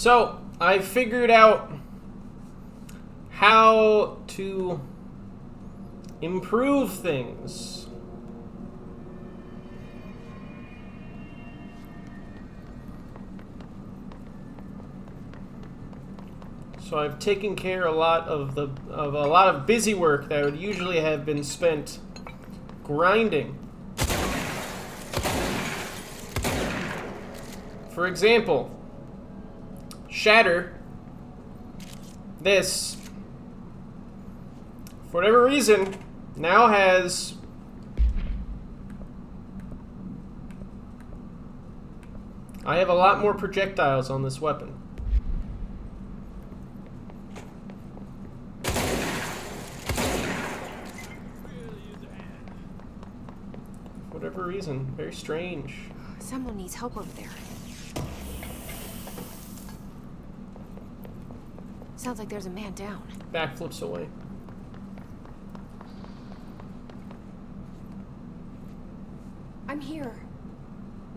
So, I figured out how to improve things. So I've taken care of a lot of busy work that would usually have been spent grinding. For example, Shatter, this, for whatever reason, now has I have a lot more projectiles on this weapon. For whatever reason, very strange. Someone needs help over there. Sounds like there's a man down. Backflips away. I'm here.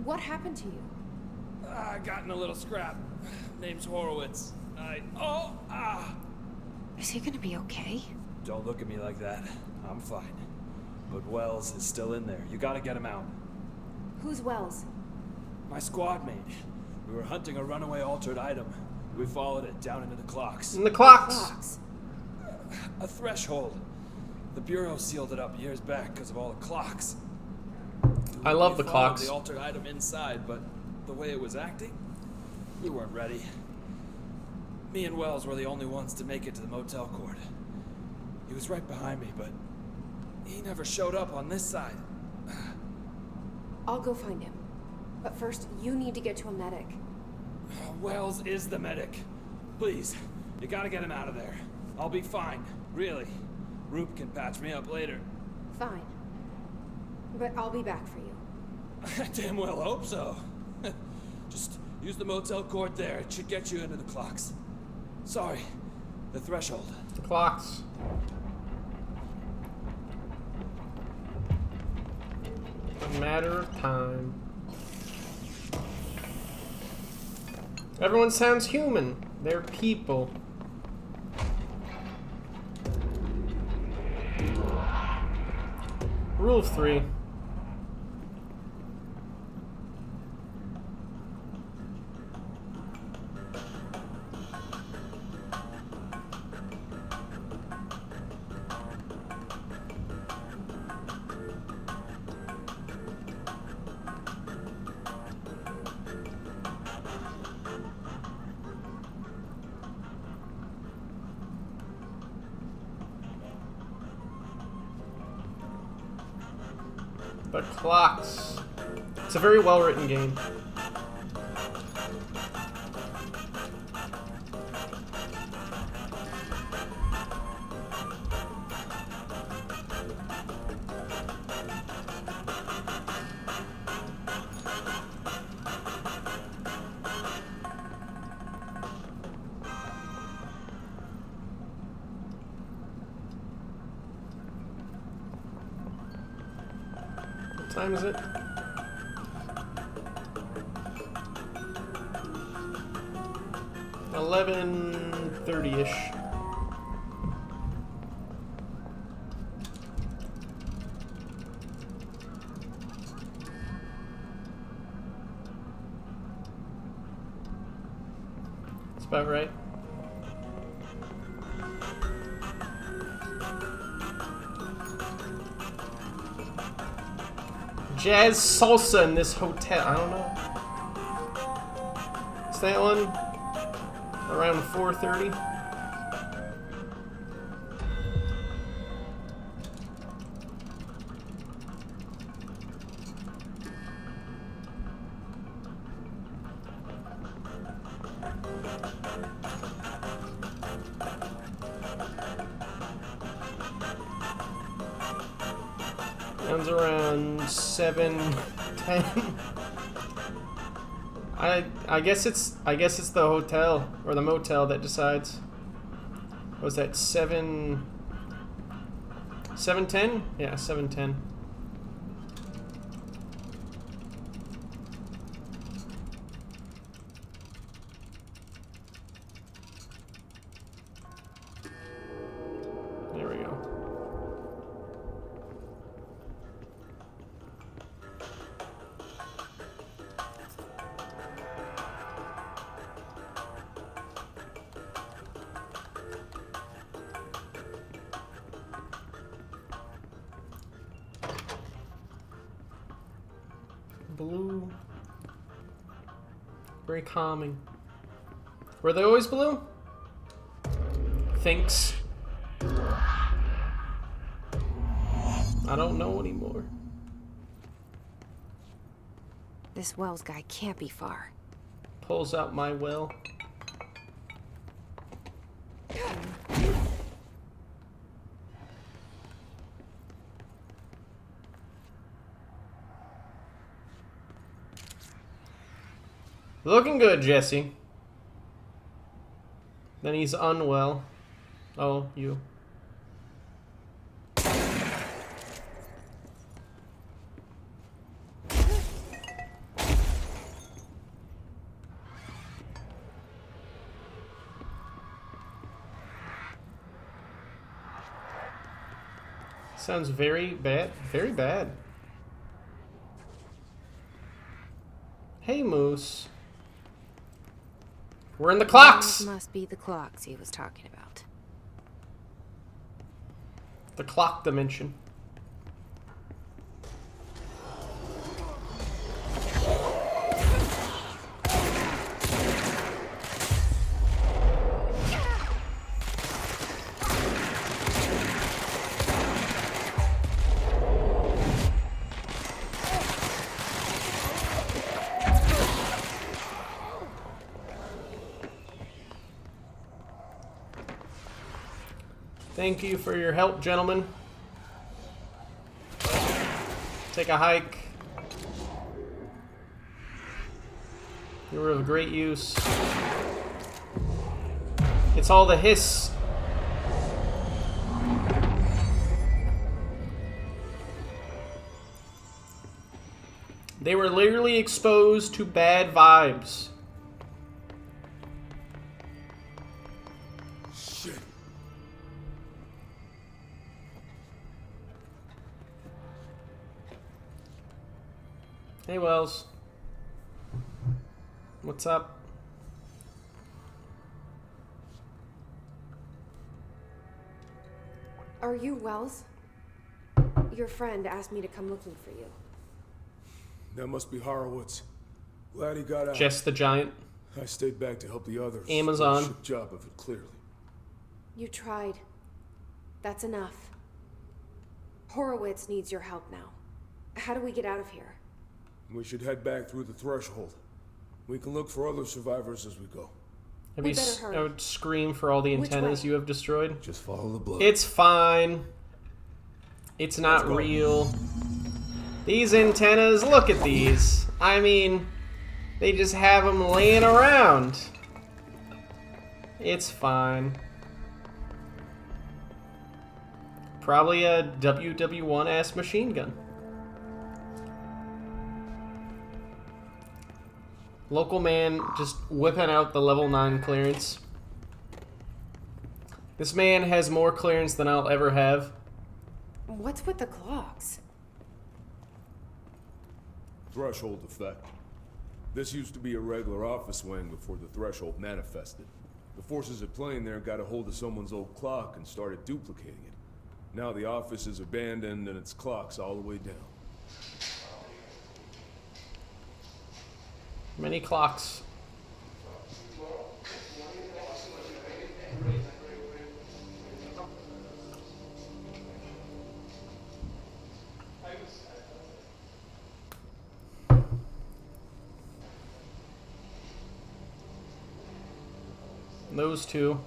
What happened to you? I got in a little scrap. Name's Horowitz. Is he gonna be okay? Don't look at me like that. I'm fine. But Wells is still in there. You gotta get him out. Who's Wells? My squad mate. We were hunting a runaway altered item. We followed it down into the clocks. And the clocks. Clocks. A threshold. The Bureau sealed it up years back because of all the clocks. I love We the followed clocks. the altered item inside, but the way it was acting, we weren't ready. Me and Wells were the only ones to make it to the motel court. He was right behind me, but he never showed up on this side. I'll go find him. But first, you need to get to a medic. Wells is the medic. Please, you gotta get him out of there. I'll be fine, really. Roop can patch me up later. Fine. But I'll be back for you. I damn well hope so. Just use the motel court there. It should get you into the clocks. Sorry, the threshold. The clocks. A matter of time. Everyone sounds human. They're people. Rule of 3. The clocks. It's a very well-written game. What time is it? 11:30-ish. That's about right. Jazz salsa in this hotel. I don't know. Is that one around 4:30? Sounds around 7:10. I guess it's the hotel or the motel that decides. Was that 7:10? Yeah, 7:10. Blue. Very calming. Were they always blue? Thinks. I don't know anymore. This Wells guy can't be far. Pulls out my will. Looking good, Jesse. Then he's unwell. Oh, you. Sounds very bad. Very bad. Hey, Moose. We're in the clocks! Those must be the clocks he was talking about. The clock dimension. Thank you for your help, gentlemen. Take a hike. You were of great use. It's all the hiss. They were literally exposed to bad vibes. Shit. Hey, Wells. What's up? Are you Wells? Your friend asked me to come looking for you. That must be Horowitz. Glad he got out. Jess the Giant. I stayed back to help the others. Amazon. Did a shit job of it, clearly. You tried. That's enough. Horowitz needs your help now. How do we get out of here? We should head back through the threshold. We can look for other survivors as we go. I'd We be better hurry. I would scream for all the Which antennas way? you have destroyed. Just follow the blood. It's fine. It's not Let's go. real. These antennas, look at these. I mean, they just have them laying around. It's fine. Probably a WW1-ass machine gun. Local man just whipping out the level 9 clearance. This man has more clearance than I'll ever have. What's with the clocks? Threshold effect. This used to be a regular office wing before the threshold manifested. The forces at play in there got a hold of someone's old clock and started duplicating it. Now the office is abandoned and its clock's all the way down. Many clocks. Those two.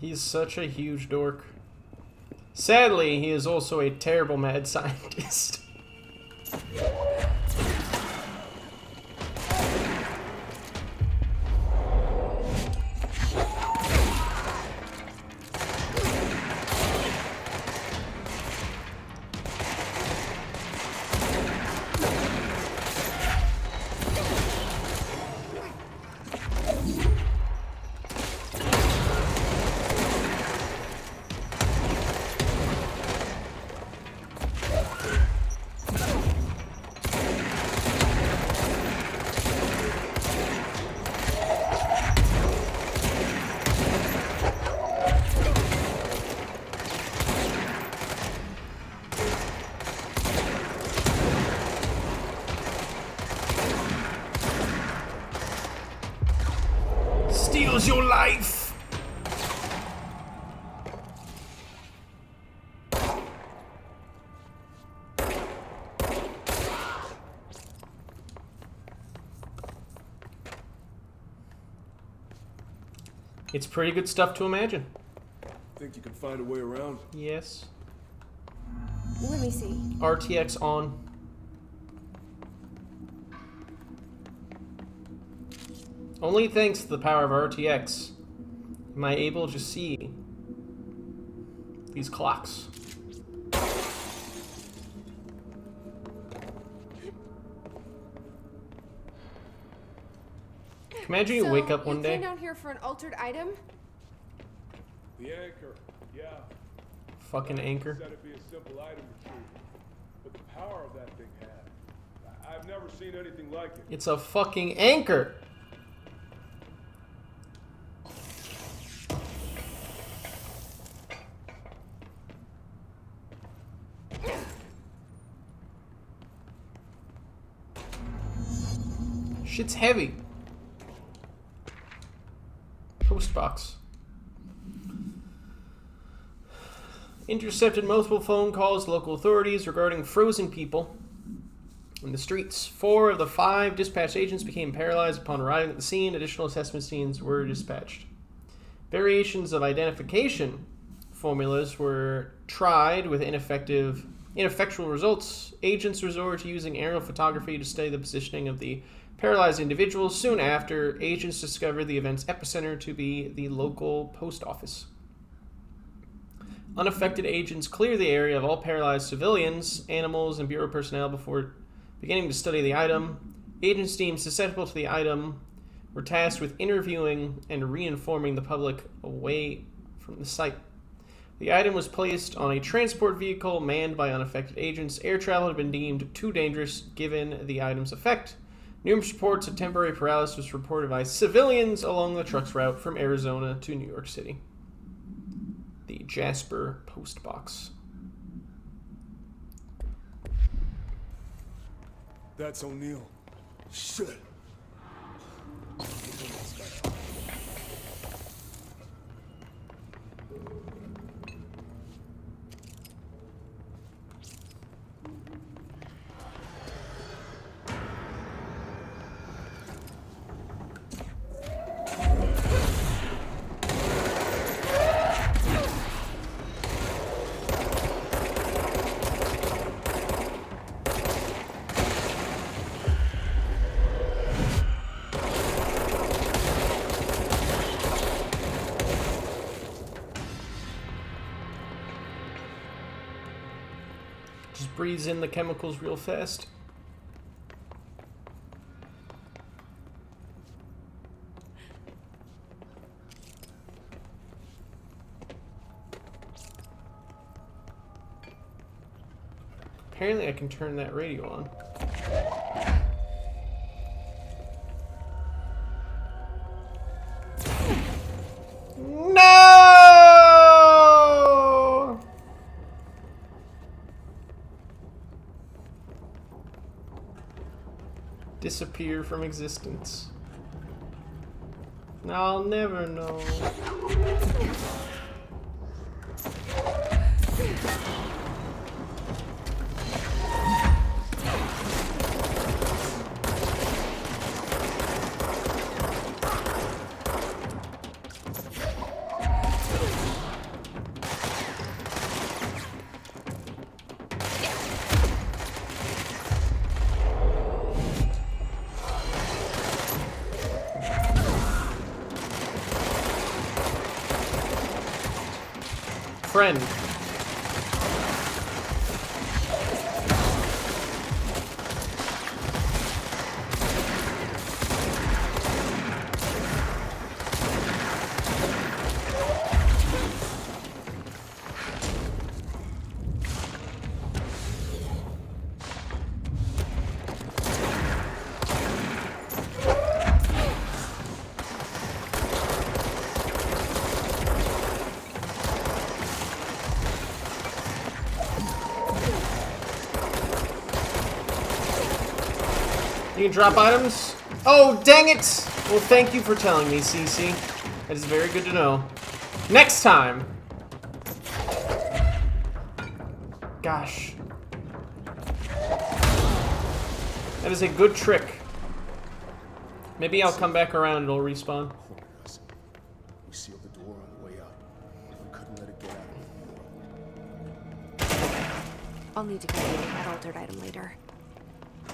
He's such a huge dork. Sadly, he is also a terrible mad scientist. Steals your life! It's pretty good stuff to imagine. Think you can find a way around? Yes. Let me see. RTX on. Only thanks to the power of RTX am I able to see these clocks. Imagine you wake up one You day. came down here for an altered item? The anchor, yeah. Fucking anchor. Said it'd be a simple item to retrieve. But the power of that thing had. I've never seen anything like it. It's a fucking anchor. Shit's heavy. Postbox. Intercepted multiple phone calls to local authorities regarding frozen people in the streets. 4 of the 5 dispatch agents became paralyzed upon arriving at the scene. Additional assessment teams were dispatched. Variations of identification formulas were tried with ineffectual results. Agents resorted to using aerial photography to study the positioning of the paralyzed individuals. Soon after, agents discovered the event's epicenter to be the local post office. Unaffected agents cleared the area of all paralyzed civilians, animals, and bureau personnel before beginning to study the item. Agents deemed susceptible to the item were tasked with interviewing and reinforming the public away from the site. The item was placed on a transport vehicle manned by unaffected agents. Air travel had been deemed too dangerous given the item's effect. Numerous reports of temporary paralysis were reported by civilians along the truck's route from Arizona to New York City. The Jasper Post Box. That's O'Neill. Shit. Just breathes in the chemicals real fast. Apparently I can turn that radio on. No! Disappear from existence. I'll never know. friend. You can drop items? Oh, dang it! Well, thank you for telling me, Cece. That is very good to know. Next time! Gosh. That is a good trick. Maybe I'll come back around and it'll respawn. Cornered us. We sealed the door on the way out. We couldn't let it get out. I'll need to get that altered item later.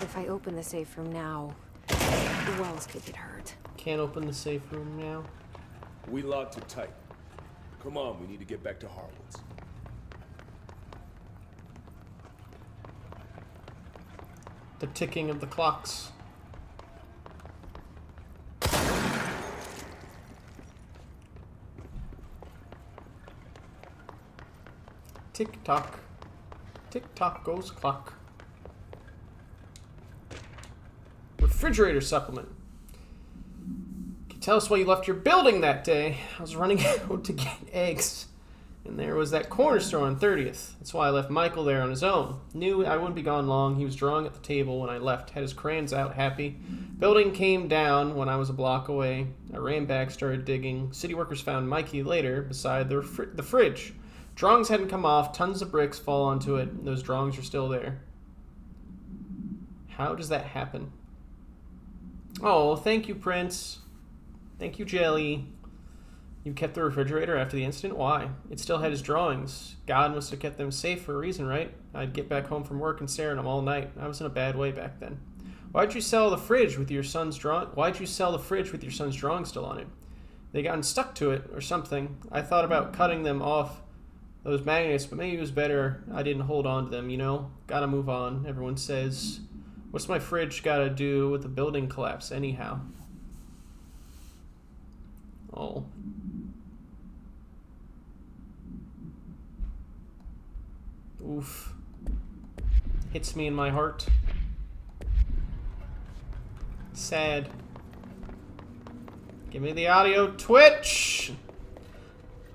If I open the safe room now, the Wells could get hurt. Can't open the safe room now. We locked it tight. Come on, we need to get back to Harwood's. The ticking of the clocks. Tick tock. Tick tock goes clock. Refrigerator supplement. Can you tell us why you left your building that day? I was running out to get eggs. And there was that corner store on 30th. That's why I left Michael there on his own. Knew I wouldn't be gone long. He was drawing at the table when I left. Had his crayons out, happy. Building came down when I was a block away. I ran back, started digging. City workers found Mikey later beside the fridge. Drawings hadn't come off. Tons of bricks fall onto it. Those drawings are still there. How does that happen? Oh, thank you, Prince. Thank you, Jelly. You kept the refrigerator after the incident? Why? It still had his drawings. God must have kept them safe for a reason, right? I'd get back home from work and stare at them all night. I was in a bad way back then. Why'd you sell the fridge with your son's Why'd you sell the fridge with your son's drawing still on it? They gotten stuck to it or something. I thought about cutting them off, those magnets, but maybe it was better I didn't hold on to them, you know? Gotta move on, everyone says. What's my fridge gotta do with the building collapse anyhow? Oh. Oof. Hits me in my heart. Sad. Give me the audio. Twitch!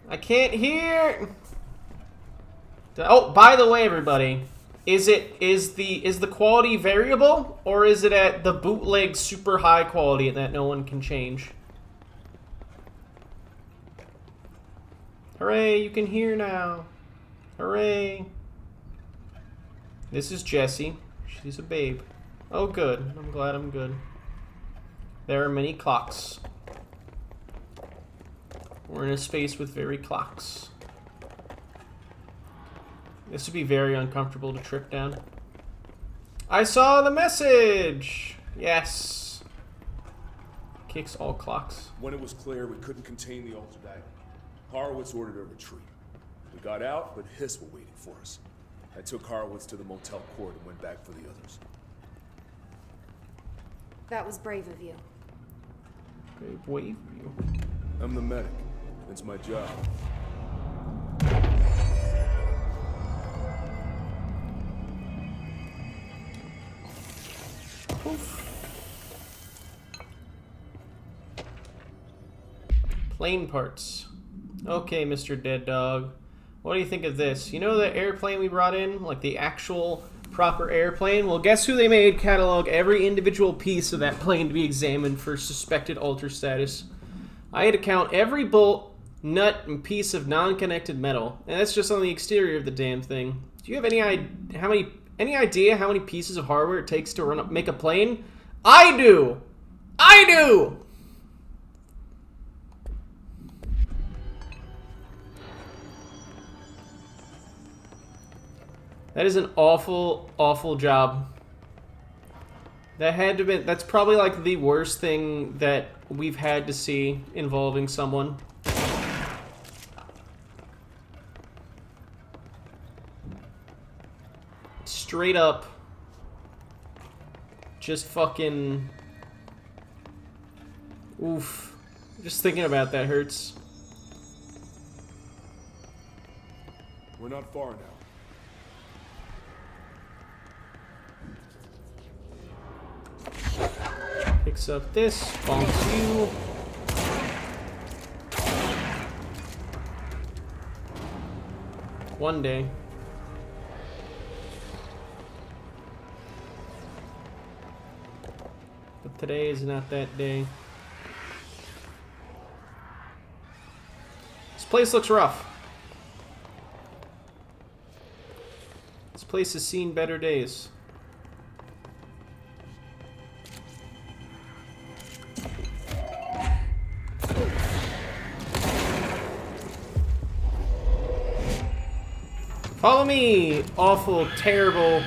I can't hear! Oh, by the way, everybody, is the quality variable, or is it at the bootleg super high quality that no one can change? Hooray, you can hear now. Hooray. This is Jessie. She's a babe. Oh, good. I'm glad I'm good. There are many clocks. We're in a space with very clocks. This would be very uncomfortable to trip down. I saw the message! Yes. Kicks all clocks. When it was clear we couldn't contain the altered item, Horowitz ordered a retreat. We got out, but Hiss were waiting for us. I took Horowitz to the motel court and went back for the others. That was brave of you. Very brave of you. I'm the medic. It's my job. Plane parts. Okay, Mr. Dead Dog. What do you think of this? You know the airplane we brought in? Like the actual proper airplane? Well, guess who they made catalog every individual piece of that plane to be examined for suspected alter status. I had to count every bolt, nut, and piece of non-connected metal. And that's just on the exterior of the damn thing. Do you have any idea how many pieces of hardware it takes to make a plane? I do! I do! That is an awful, awful job. That had to be, that's probably like the worst thing that we've had to see involving someone. straight up just fucking... Oof. Just thinking about that hurts. We're not far now. Picks up this, bonks you. One day. But today is not that day. This place looks rough. This place has seen better days. Follow me, awful, terrible,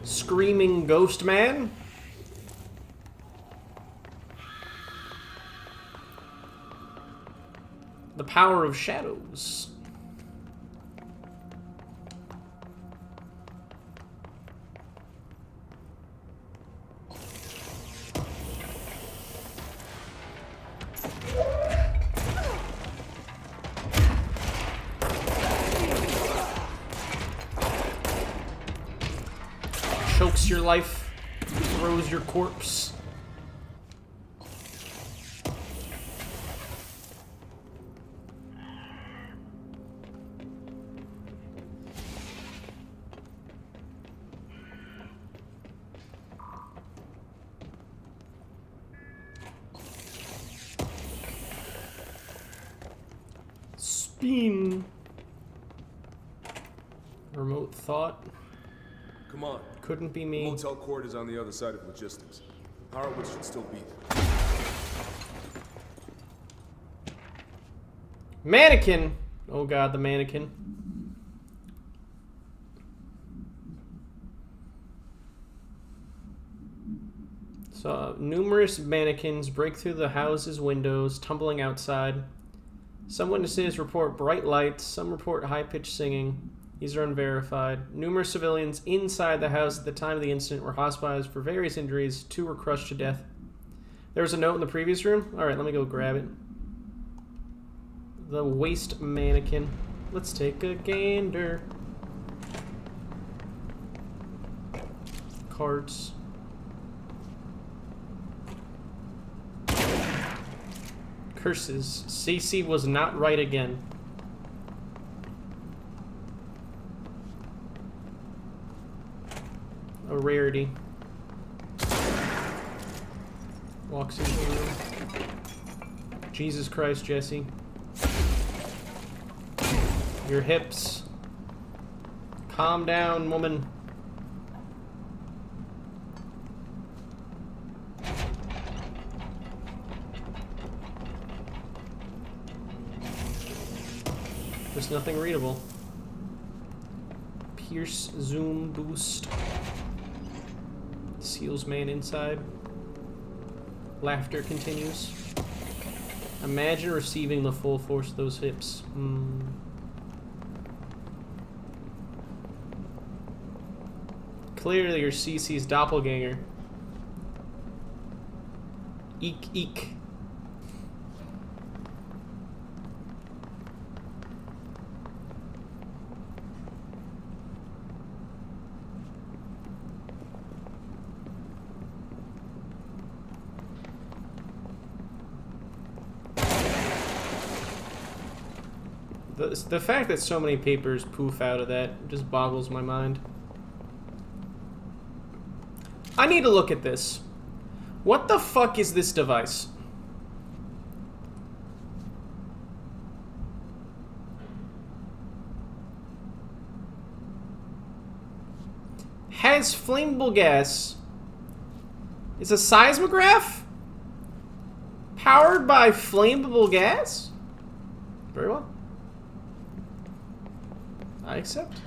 screaming ghost man. The power of shadows. Chokes your life, throws your corpse. Spin. Remote thought. Come on. Couldn't be The me. motel court is on the other side of logistics. Horowitz should still be there. Mannequin! Oh god, the mannequin. So, numerous mannequins break through the house's windows, tumbling outside. Some witnesses report bright lights, some report high-pitched singing. These are unverified. Numerous civilians inside the house at the time of the incident were hospitalized for various injuries. 2 were crushed to death. There was a note in the previous room. Alright, let me go grab it. The waste mannequin. Let's take a gander. Cards. Curses. Cece was not right again. A rarity. Walks into the room. Jesus Christ, Jesse. Your hips. Calm down, woman. There's nothing readable. Pierce, zoom, boost. Seals man inside. Laughter continues. Imagine receiving the full force of those hips. Clearly you're Cece's doppelganger. Eek, eek. The fact that so many papers poof out of that just boggles my mind. I need to look at this. What the fuck is this device? Has flammable gas. It's a seismograph? Powered by flammable gas? Very well. I accept.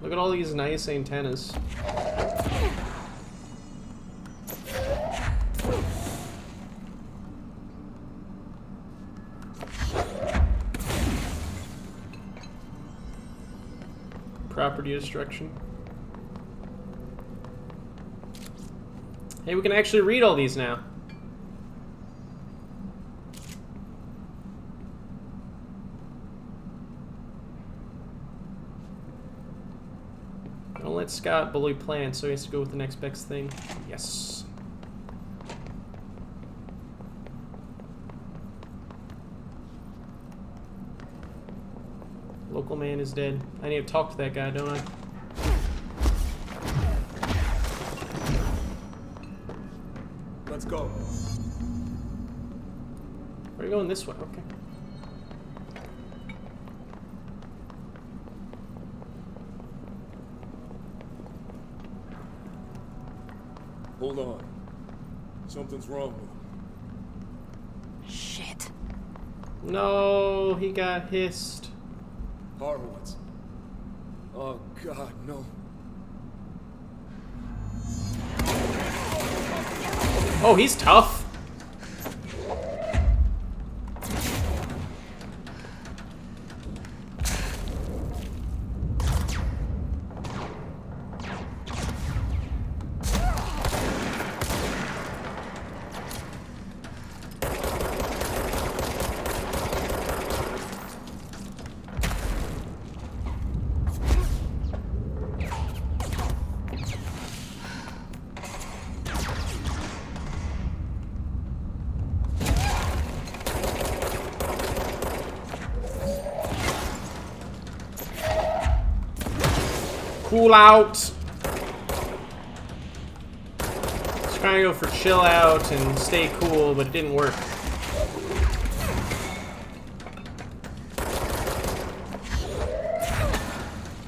Look at all these nice antennas. Property destruction. Hey, we can actually read all these now. Don't let Scott bully plants, so he has to go with the next best thing. Yes. Local man is dead. I need to talk to that guy, don't I? Let's go. We're going this way, okay. Hold on. Something's wrong with him. Shit. No, he got hissed. Horowitz. Oh, God, no. Oh, he's tough. Cool out. Just trying to go for chill out and stay cool, but it didn't work.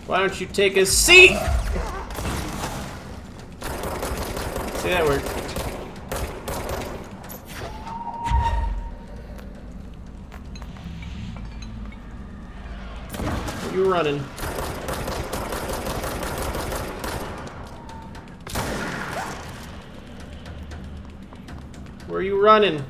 Why don't you take a seat? See, that worked. Where you running? Where are you running?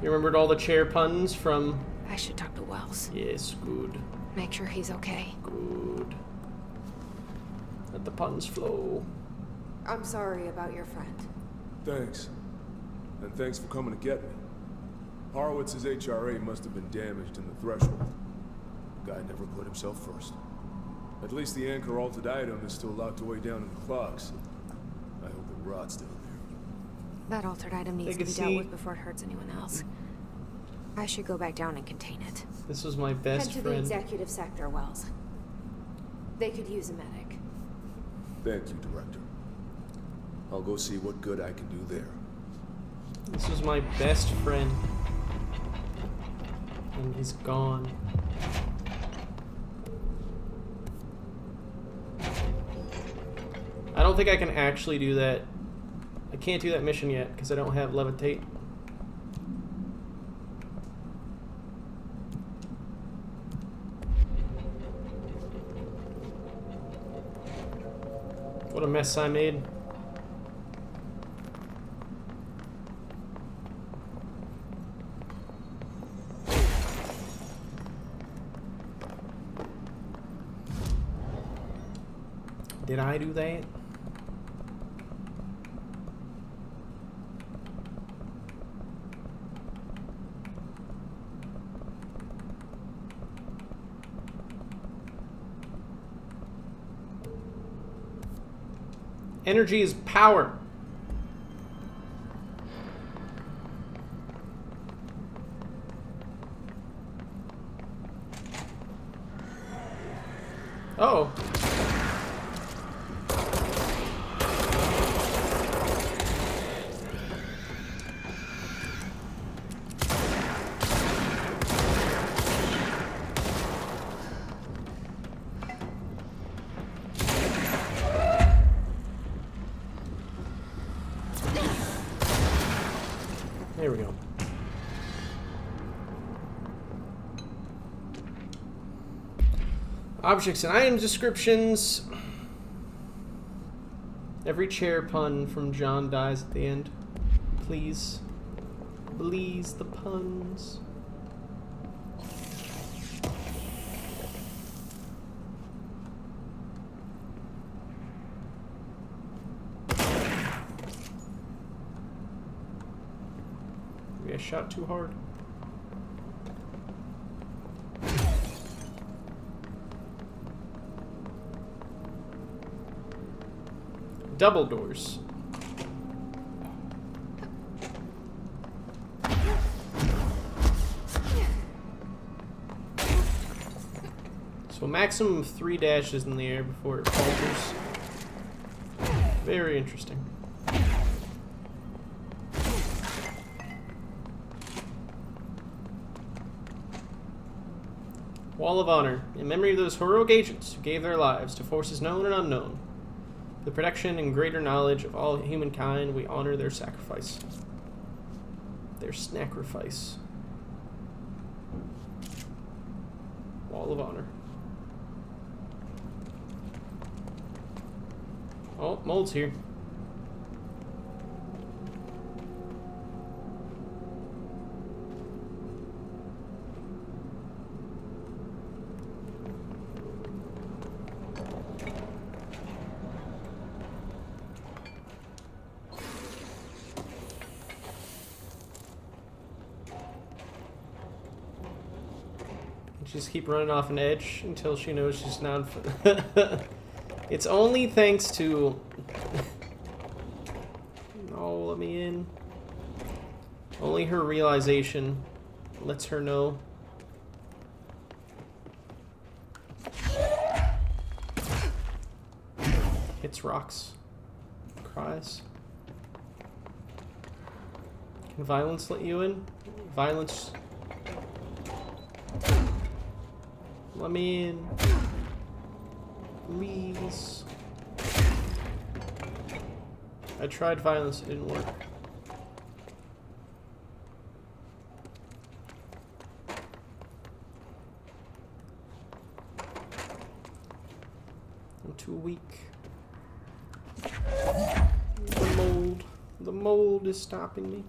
You remembered all the chair puns from... I should talk to Wells. Yes, good. Make sure he's okay. Good. Let the puns flow. I'm sorry about your friend. Thanks. And thanks for coming to get me. Horowitz's HRA must have been damaged in the threshold. The guy never put himself first. At least the anchor altered item is still locked away down in the clocks. I hope it rots down there. That altered item needs to be dealt with before it hurts anyone else. I should go back down and contain it. This was my best Head to the friend. executive sector, Wells. They could use a medic. Thank you, Director. I'll go see what good I can do there. This was my best friend. And he's gone. I don't think I can actually do that. I can't do that mission yet because I don't have levitate. What a mess I made. Did I do that? Energy is power. Oh. Objects and item descriptions. Every chair pun from John dies at the end. Please. Please, the puns. Maybe I shot too hard. Double doors. So maximum of 3 dashes in the air before it falters. Very interesting. Wall of Honor. In memory of those heroic agents who gave their lives to forces known and unknown. The protection and greater knowledge of all humankind, we honor their sacrifice. Their sacrifice. Wall of Honor. Oh, mold's here. Just keep running off an edge until she knows she's not. It's only thanks to. Oh, let me in. Only her realization lets her know. Hits rocks. Cries. Can violence let you in? Violence. Let me in. Please. I tried violence, it didn't work. I'm too weak. The mold. The mold is stopping me.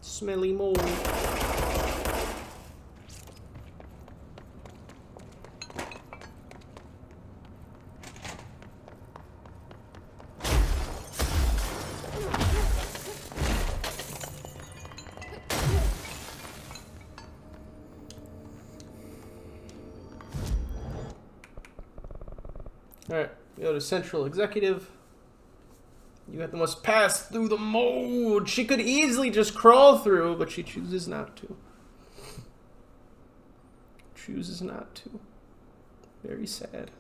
Smelly mold. Alright, go to Central Executive. You must pass through the mold. She could easily just crawl through, but she chooses not to. Chooses not to. Very sad.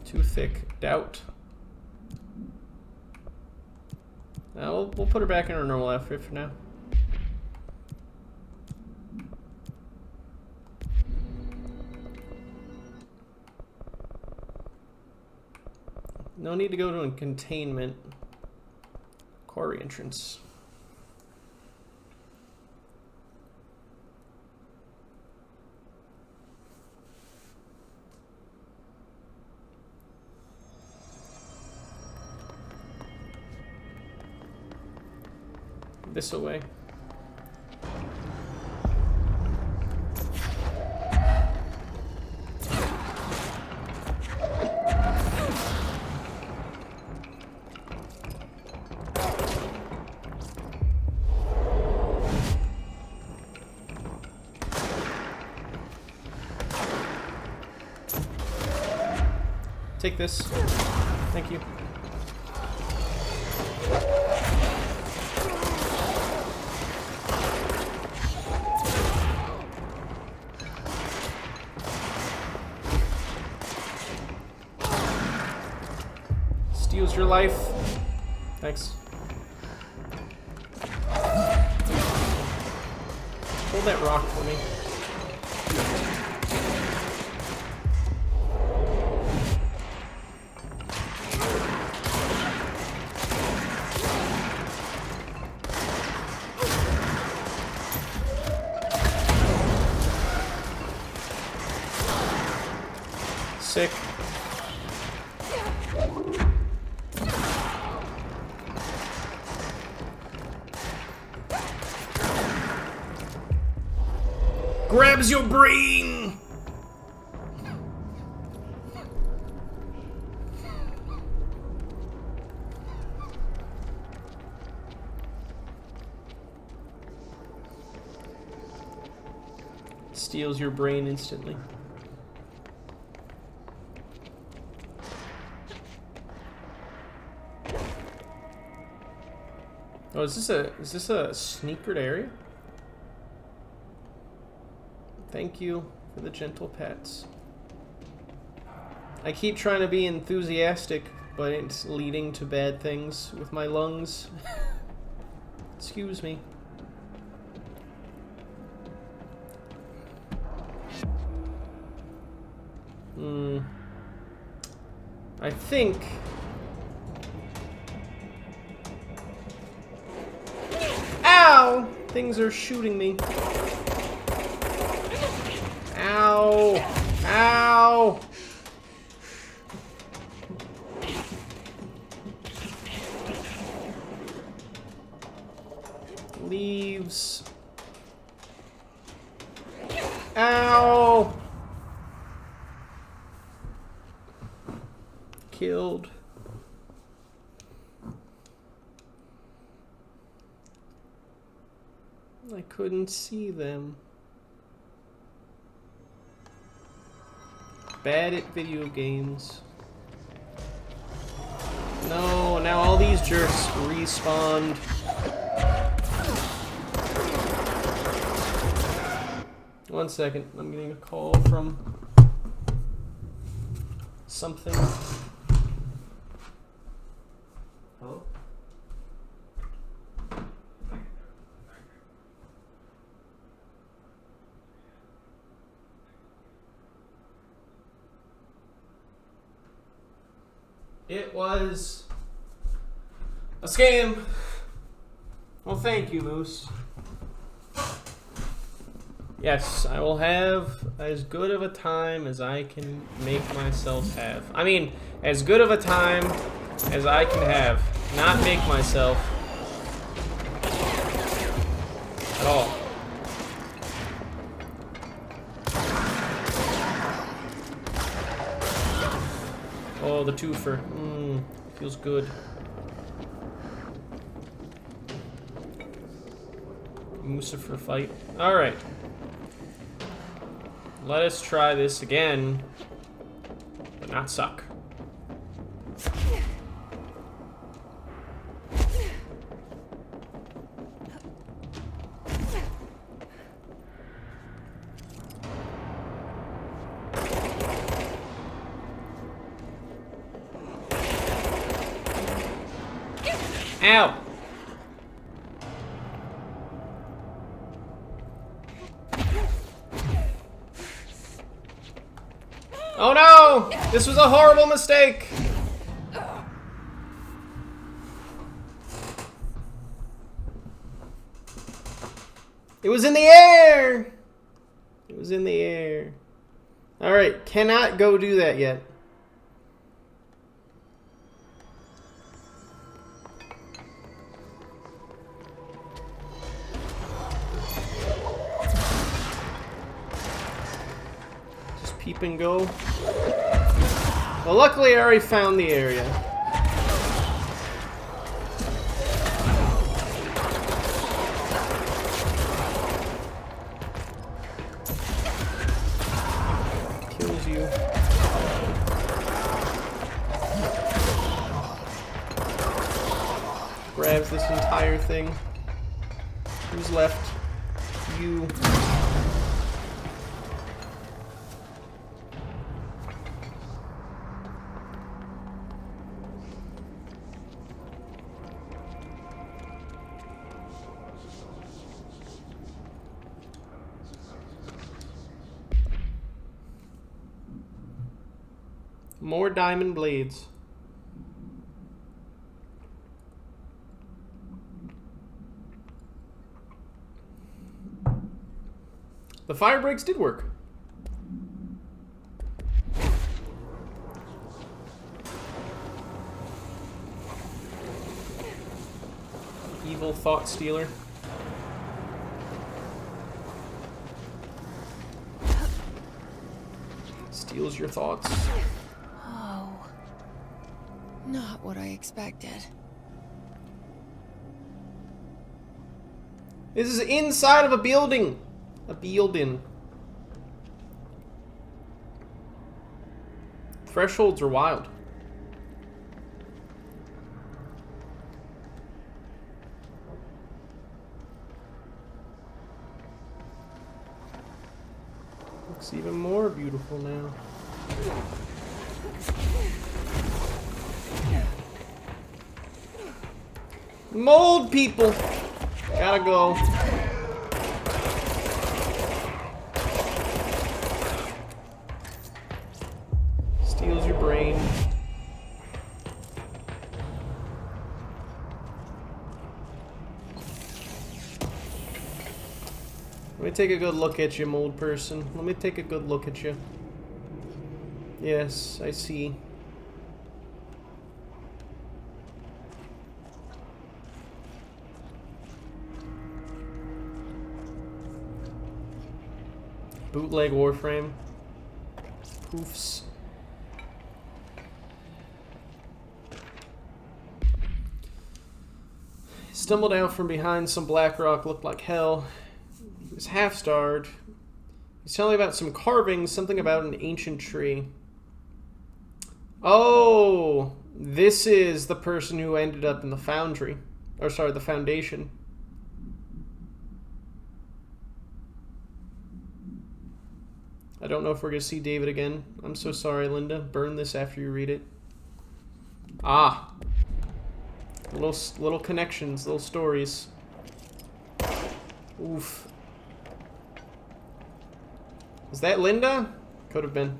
Too thick. Doubt. Now we'll put her back in her normal outfit for now. No need to go to a containment. Quarry entrance. This away. Take this. Thank you. Steals your life. Thanks. Hold that rock for me. Sick. Grabs your brain! Steals your brain instantly. Oh, is this a sneakered area? Thank you for the gentle pets. I keep trying to be enthusiastic, but it's leading to bad things with my lungs. Excuse me. I think... Ow! Things are shooting me. Ow! Ow! Leaves. Ow! Killed. I couldn't see them. Bad at video games. No, now all these jerks respawned. One second, I'm getting a call from something. Hello? It was a scam. Well, thank you, Moose. Yes, I will have as good of a time as I can make myself have. I mean, as good of a time as I can have. Not make myself. At all. Oh, the twofer. Feels good. Lucifer fight. Alright. Let us try this again, but not suck. Ow! Oh no! This was a horrible mistake! It was in the air! It was in the air. Alright, cannot go do that yet. Peep and go. Well, luckily I already found the area. Kills you. Grabs this entire thing. Who's left? You. More diamond blades. The fire breaks did work. evil thought stealer. Steals your thoughts. Oh. Not what I expected. This is inside of a building. A building. Thresholds are wild. Looks even more beautiful now. Mold people! Gotta go. Steals your brain. Let me take a good look at you, mold person. Let me take a good look at you. Yes, I see. Bootleg Warframe. Poofs. Stumbled out from behind some black rock, looked like hell. He was half-starved. He's telling me about some carvings, something about an ancient tree. Oh, this is the person who ended up in the foundry. Or sorry, the foundation. I don't know if we're going to see David again. I'm so sorry, Linda. Burn this after you read it. Ah. Little connections, little stories. Oof. Is that Linda? Could have been.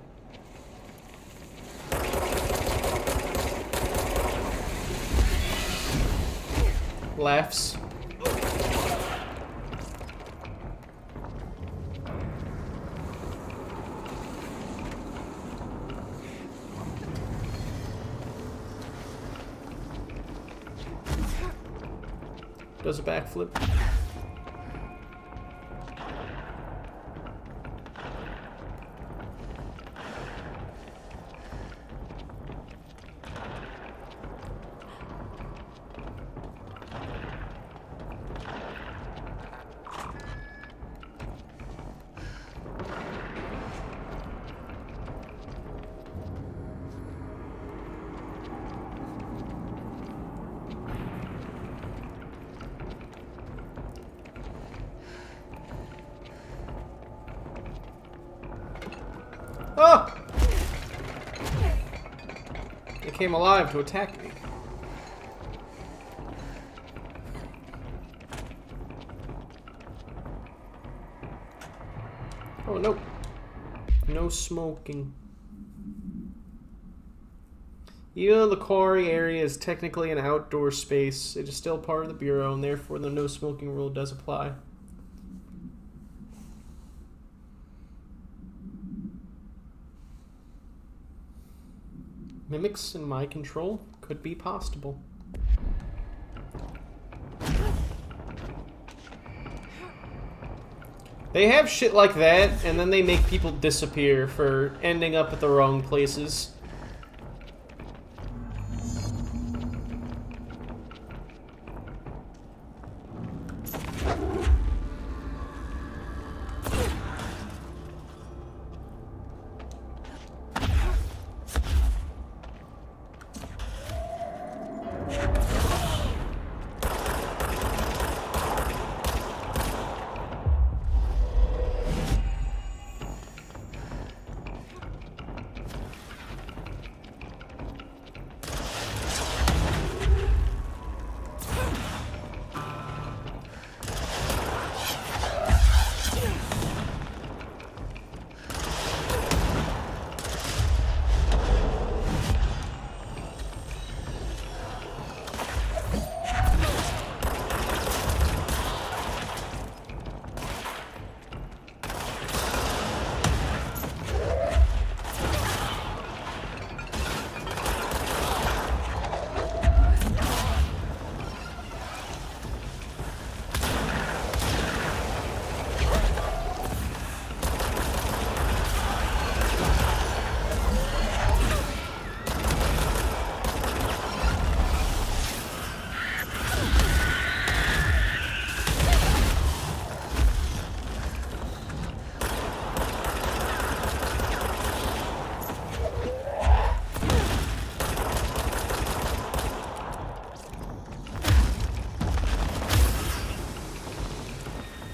Laughs. Does a backflip. Oh! They came alive to attack me. Oh, no. No smoking. Even though the quarry area is technically an outdoor space, it is still part of the Bureau, and therefore the no smoking rule does apply. Mimics in my control could be possible. They have shit like that, and then they make people disappear for ending up at the wrong places.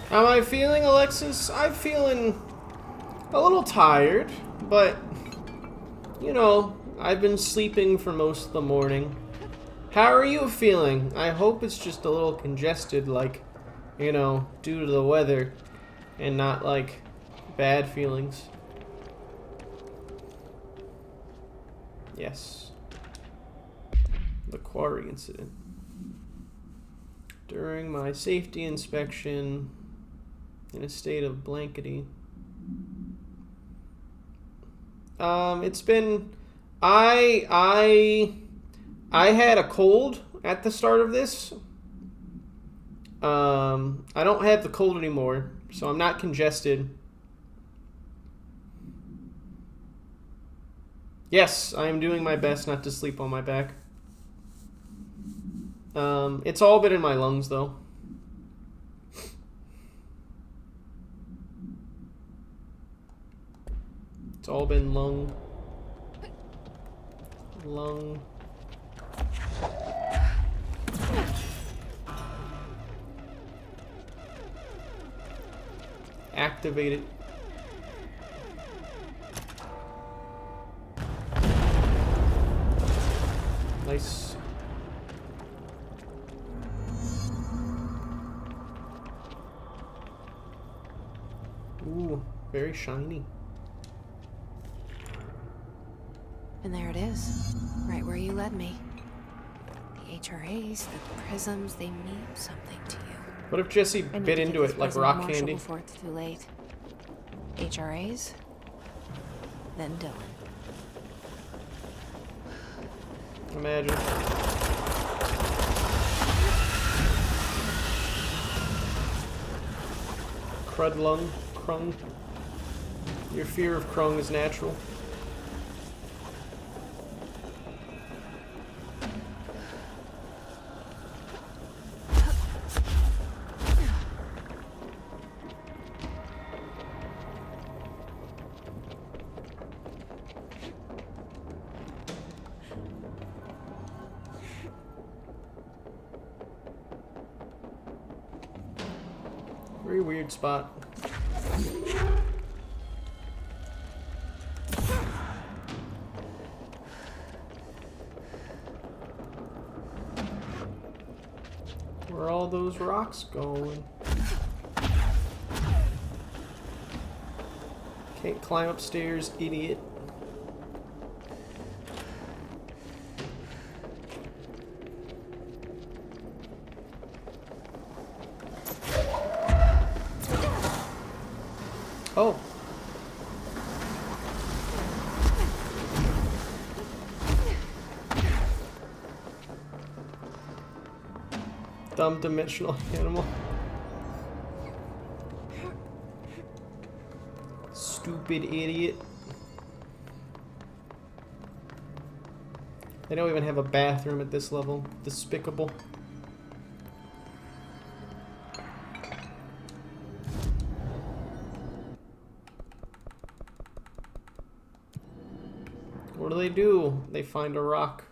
How am I feeling, Alexis? I'm feeling a little tired, but, you know, I've been sleeping for most of the morning. How are you feeling? I hope it's just a little congested, like, you know, due to the weather, and not, like, bad feelings. Yes. The quarry incident. During my safety inspection, in a state of blankety. It's been... I had a cold at the start of this. I don't have the cold anymore, so I'm not congested. Yes, I am doing my best not to sleep on my back. It's all been in my lungs, though. It's all been lung. Activated. Nice. Ooh, very shiny. And there it is, right where you led me. The HRAs, the prisms, they mean something to you. What if Jesse I need bit to into get this it like prism rock Marshall candy? before it's too late. HRAs, then Dylan. Imagine. Crudlung, Krung. Your fear of Krung is natural. Very weird spot. Where are all those rocks going? Can't climb upstairs, idiot. Oh. Dumb dimensional animal. Stupid idiot. They don't even have a bathroom at this level. Despicable. What do? They find a rock.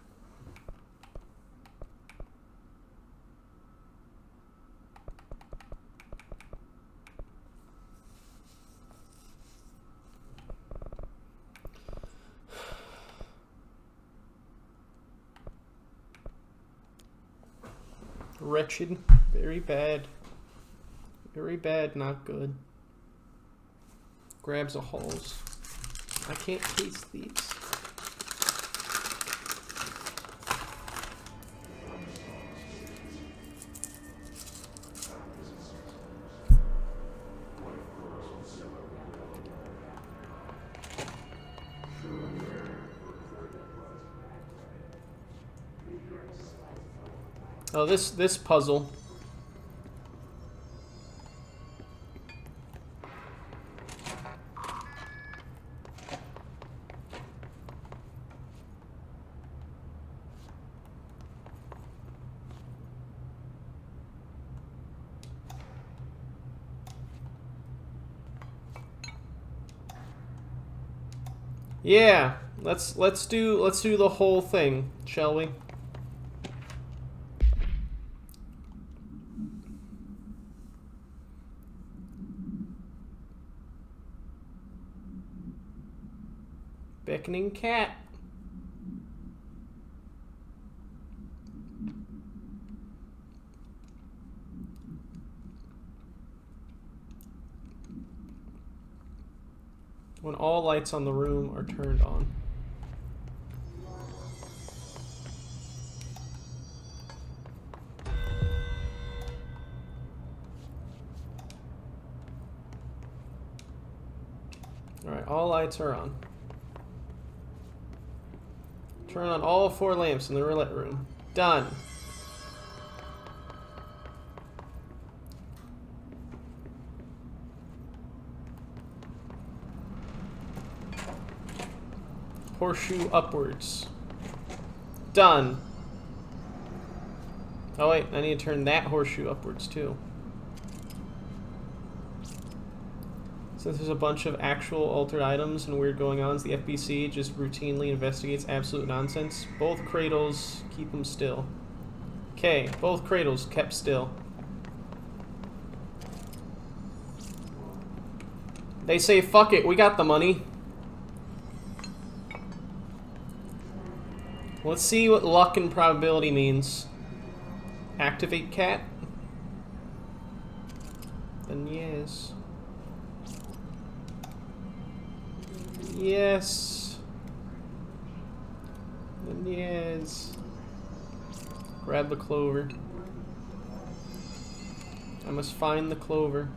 Wretched. Very bad. Very bad, not good. Grabs a halls. I can't taste these. Oh, this puzzle. Yeah, let's do the whole thing, shall we? Beckoning cat. When all lights on the room are turned on. Alright, all lights are on. Turn on all 4 lamps in the roulette room. Done. Horseshoe upwards. Done. Oh wait, I need to turn that horseshoe upwards too. Since there's a bunch of actual altered items and weird going-ons, the FBC just routinely investigates absolute nonsense. Both cradles, keep them still. Okay, both cradles kept still. They say, fuck it, we got the money. Let's see what luck and probability means. Activate cat. Then yes. Yes. Then yes. Grab the clover. I must find the clover.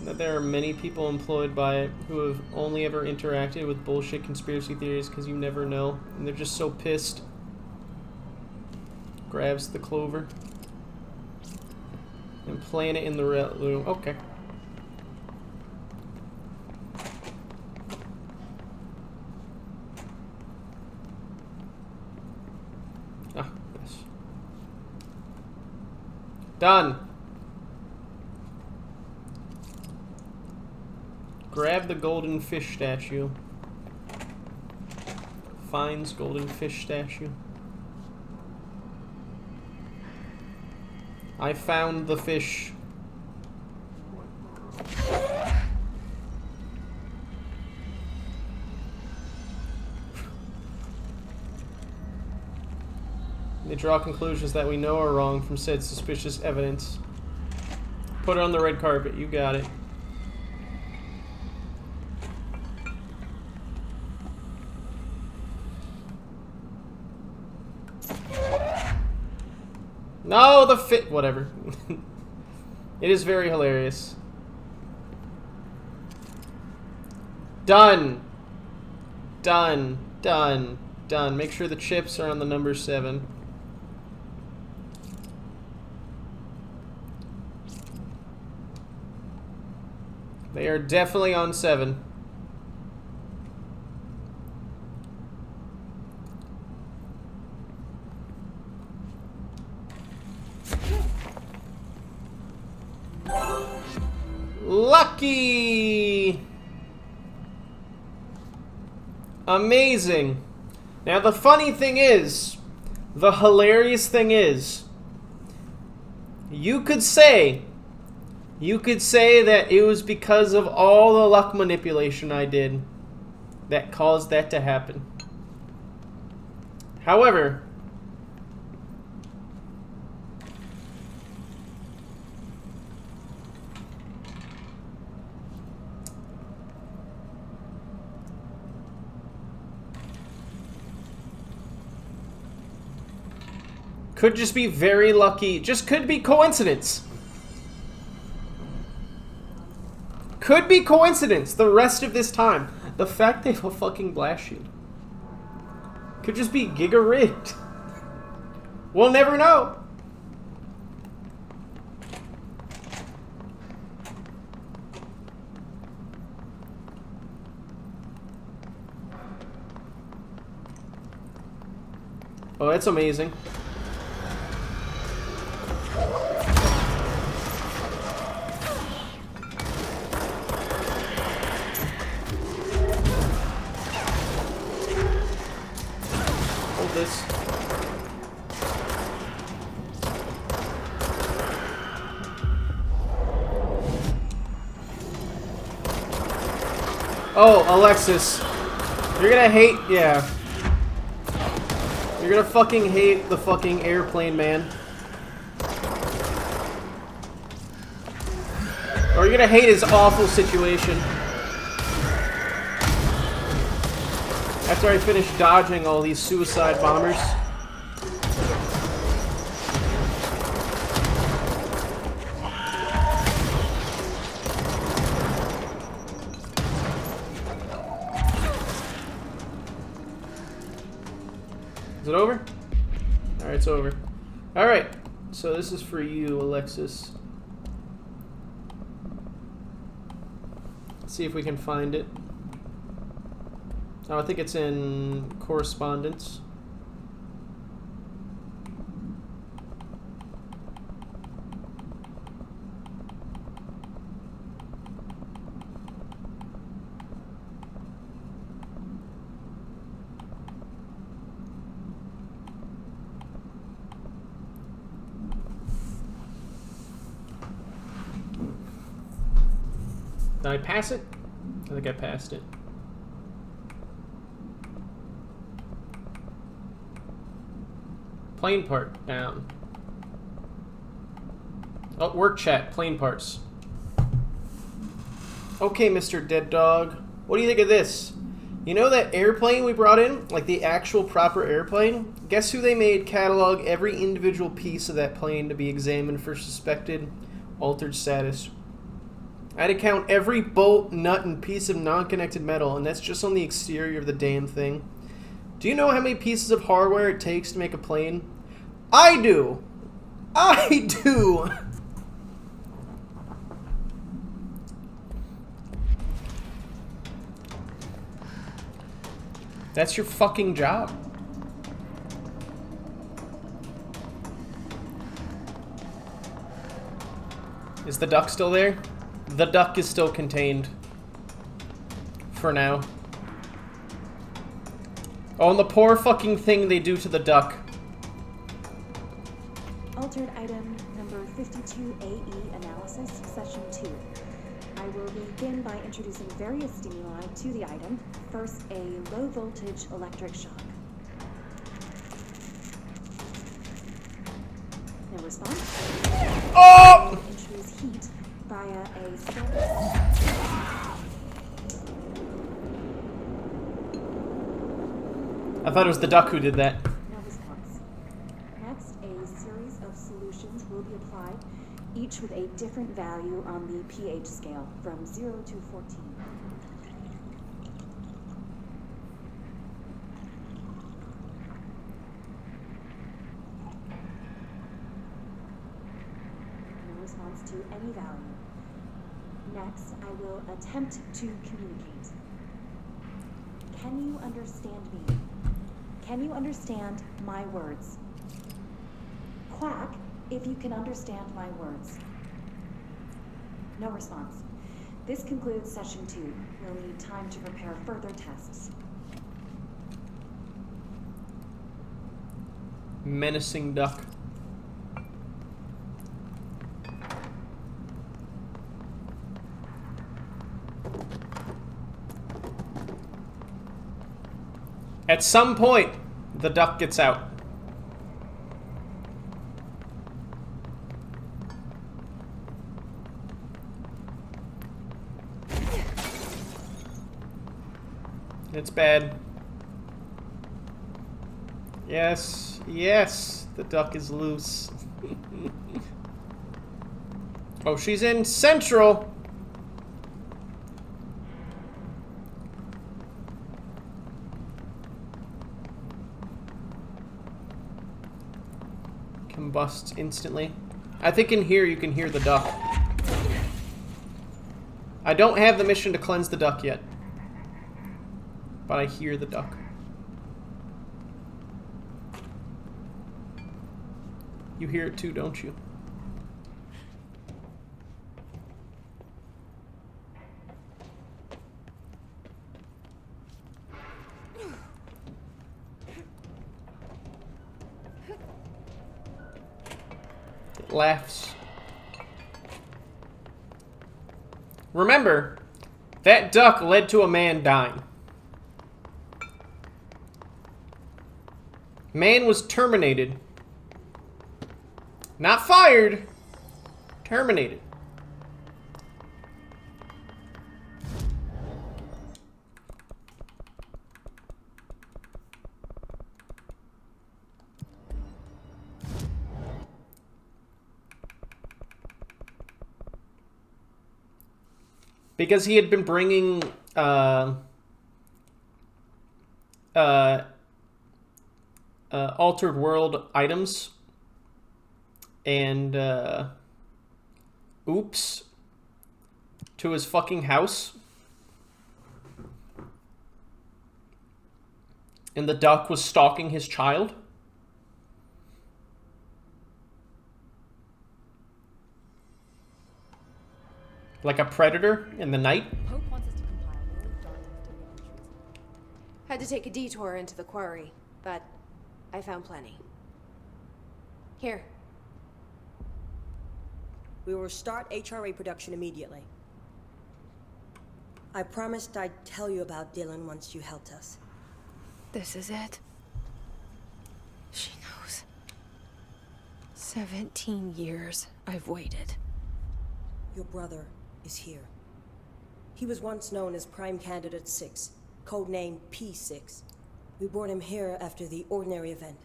That there are many people employed by it who have only ever interacted with bullshit conspiracy theories because you never know, and they're just so pissed. Grabs the clover and plant it in the room. Okay. Ah, yes. Done. Grab the golden fish statue. Finds golden fish statue. I found the fish. They draw conclusions that we know are wrong from said suspicious evidence. Put it on the red carpet. You got it. No, the fit. Whatever. It is very hilarious. Done. Done. Done. Done. Make sure the chips are on the number 7. They are definitely on 7. Lucky! Amazing. Now the funny thing is, the hilarious thing is, you could say that it was because of all the luck manipulation I did that caused that to happen. However, could just be very lucky. Just could be coincidence. Could be coincidence the rest of this time. The fact they have a fucking blast shield. Could just be giga rigged. We'll never know. Oh, that's amazing. Hold this. Oh, Alexis. You're gonna hate... Yeah. You're gonna fucking hate the fucking airplane, man. Or you're gonna hate his awful situation. After I finish dodging all these suicide bombers. Is it over? Alright, it's over. Alright, so this is for you, Alexis. Let's see if we can find it. Oh, I think it's in correspondence. Did I pass it? I think I passed it. Plane part down. Oh, work chat, plane parts. Okay, Mr. Dead Dog. What do you think of this? You know that airplane we brought in? Like the actual proper airplane? Guess who they made catalog every individual piece of that plane to be examined for suspected altered status? I had to count every bolt, nut, and piece of non-connected metal, and that's just on the exterior of the damn thing. Do you know how many pieces of hardware it takes to make a plane? I do! I do! That's your fucking job. Is the duck still there? The duck is still contained. For now. Oh, and the poor fucking thing they do to the duck. Altered item number 52AE analysis, session 2. I will begin by introducing various stimuli to the item. First, a low voltage electric shock. No response. Oh! Introduce heat via a I thought it was the duck who did that. No response. Next, a series of solutions will be applied, each with a different value on the pH scale, from 0 to 14. No response to any value. Next, I will attempt to communicate. Can you understand me? Can you understand my words? Quack if you can understand my words. No response. This concludes session 2. We'll need time to prepare further tests. Menacing duck. At some point, the duck gets out. It's bad. Yes, yes, the duck is loose. Oh, she's in Central. Combusts instantly. I think in here you can hear the duck. I don't have the mission to cleanse the duck yet, but I hear the duck. You hear it too, don't you? It laughs. Remember, That duck led to a man dying. Man was terminated. Not fired. Terminated. Because he had been bringing altered world items and oops to his fucking house. And the duck was stalking his child. Like a predator in the night. Pope wants us to compile all of Darling's data entries. Had to take a detour into the quarry, but I found plenty. Here. We will start HRA production immediately. I promised I'd tell you about Dylan once you helped us. This is it. She knows. 17 years I've waited. Your brother is here. He was once known as Prime Candidate 6, codenamed P6. We brought him here after the Ordinary event.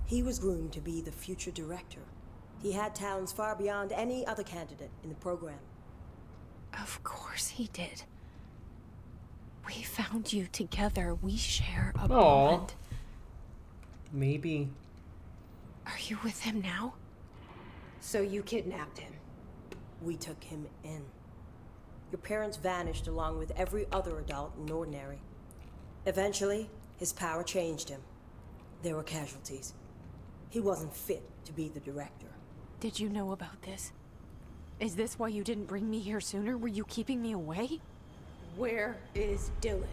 He was groomed to be the future director. He had talents far beyond any other candidate in the program. Of course he did. We found you together. We share a bond. Maybe. Are you with him now? So you kidnapped him. We took him in. Your parents vanished along with every other adult in Ordinary. Eventually, his power changed him. There were casualties. He wasn't fit to be the director. Did you know about this? Is this why you didn't bring me here sooner? Were you keeping me away? Where is Dylan?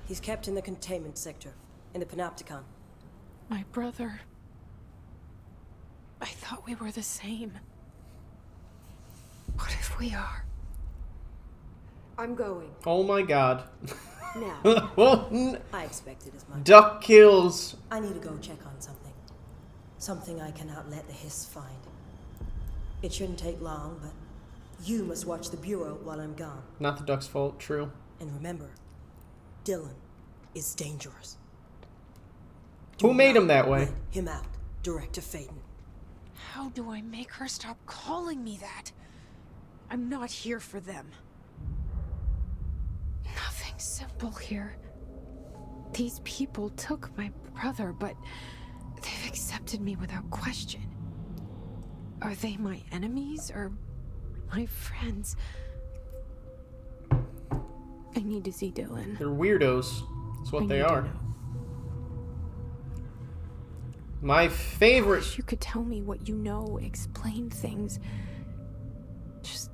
He's kept in the containment sector, in the Panopticon. My brother. I thought we were the same. What if we are? I'm going. Oh my god. Now. I expected as much. Duck kills. I need to go check on something. Something I cannot let the Hiss find. It shouldn't take long, but you must watch the Bureau while I'm gone. Not the duck's fault, true. And remember, Dylan is dangerous. Who made him that way? Let him out, Director Faden. How do I make her stop calling me that? I'm not here for them. Nothing simple here. These people took my brother, but they've accepted me without question. Are they my enemies or my friends? I need to see Dylan. They're weirdos. That's what they need to are. know. My favorite. Wish you could tell me what you know, explain things. Just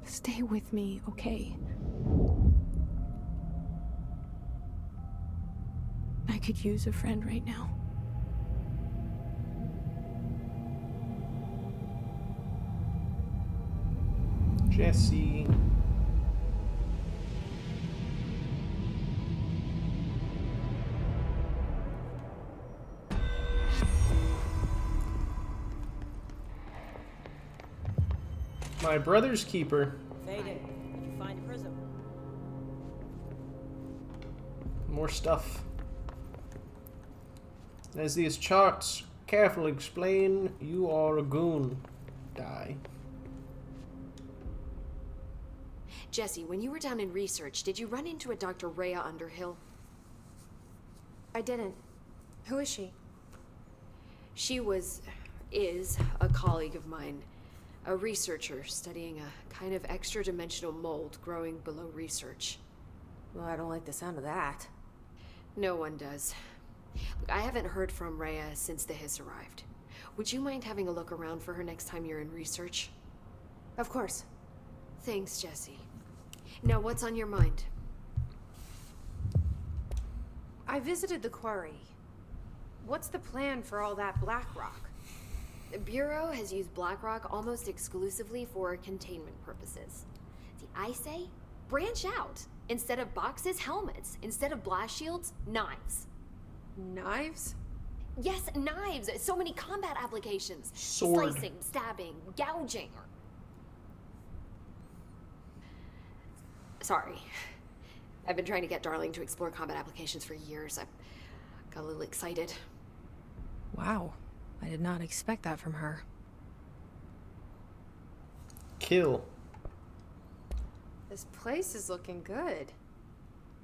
stay with me, okay? I could use a friend right now. Jesse. My brother's keeper. Faden, did you find a prism? More stuff. As these charts carefully explain, you are a goon. Die. Jesse, when you were down in research, did you run into a Dr. Rhea Underhill? I didn't. Who is she? She is a colleague of mine. A researcher studying a kind of extra-dimensional mold growing below research. Well, I don't like the sound of that. No one does. Look, I haven't heard from Rhea since the Hiss arrived. Would you mind having a look around for her next time you're in research? Of course. Thanks, Jesse. Now, what's on your mind? I visited the quarry. What's the plan for all that black rock? The Bureau has used Blackrock almost exclusively for containment purposes. See, I say Branch out. Instead of boxes, helmets. Instead of blast shields, knives. Knives? Yes, knives. So many combat applications. Sword. Slicing, stabbing, gouging. Sorry. I've been trying to get Darling to explore combat applications for years. I got a little excited. Wow. I did not expect that from her. Kill. This place is looking good.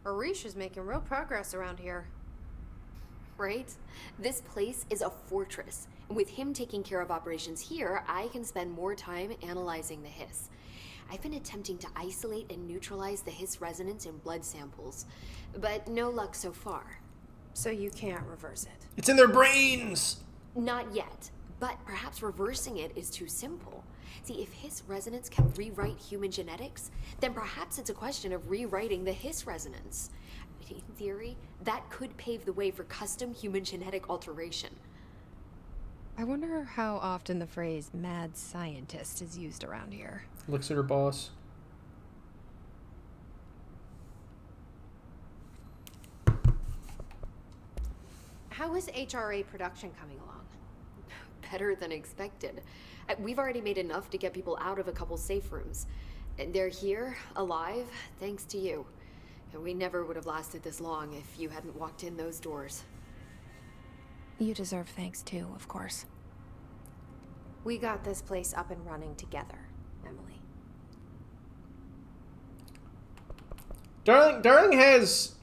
Orisha's making real progress around here. Right? This place is a fortress. And with him taking care of operations here, I can spend more time analyzing the hiss. I've been attempting to isolate and neutralize the hiss resonance in blood samples, but no luck so far. So you can't reverse it. It's in their brains! Not yet, but perhaps reversing it is too simple. See, if hiss resonance can rewrite human genetics, then perhaps it's a question of rewriting the hiss resonance. In theory, that could pave the way for custom human genetic alteration. I wonder how often the phrase mad scientist is used around here. Looks at her boss. How is HRA production coming along? Better than expected. We've already made enough to get people out of a couple safe rooms. And they're here, alive, thanks to you. And we never would have lasted this long if you hadn't walked in those doors. You deserve thanks too, of course. We got this place up and running together, Emily. Darling has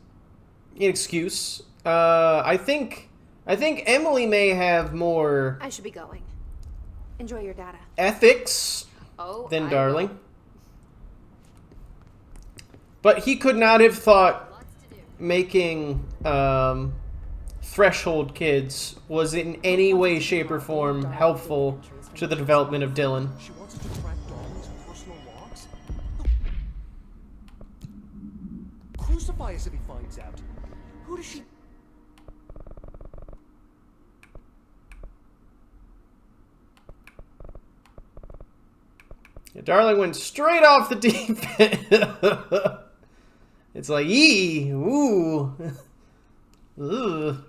an excuse. I think Emily may have more I should be going. Enjoy your data. ethics Oh, than I Darling. will. But he could not have thought Lots to do. making Threshold kids was in any way, shape, or form helpful to the development of Dylan. She wants us to track Darling's personal logs? Crucify us if he finds out. Who does she... Yeah, Darling went straight off the deep end. It's like, ee, ooh. Ugh.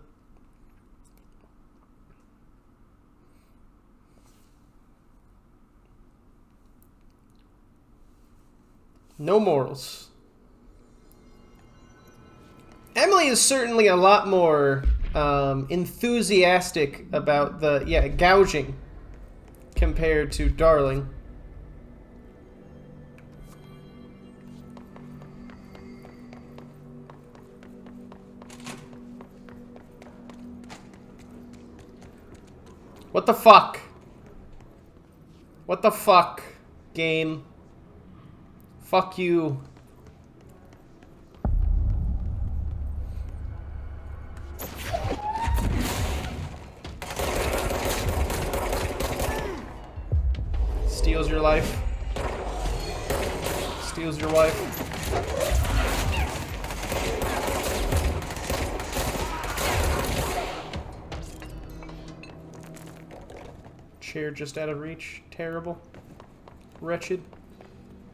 No morals. Emily is certainly a lot more enthusiastic about the gouging compared to Darling. What the fuck? What the fuck, game? Fuck you. Steals your life. Steals your wife. Chair just out of reach. Terrible. Wretched.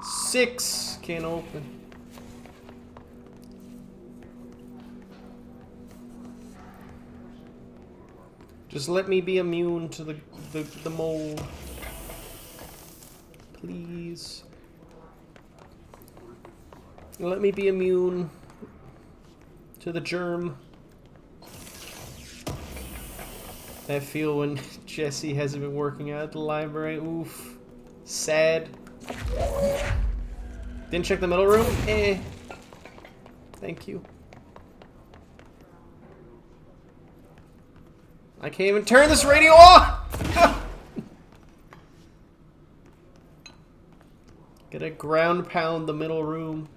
6 can't open. Just let me be immune to the mold. Please. Let me be immune to the germ. I feel when Jesse hasn't been working out at the library. Oof. Sad. Didn't check the middle room? Eh. Thank you. I can't even turn this radio off! Gotta ground pound the middle room.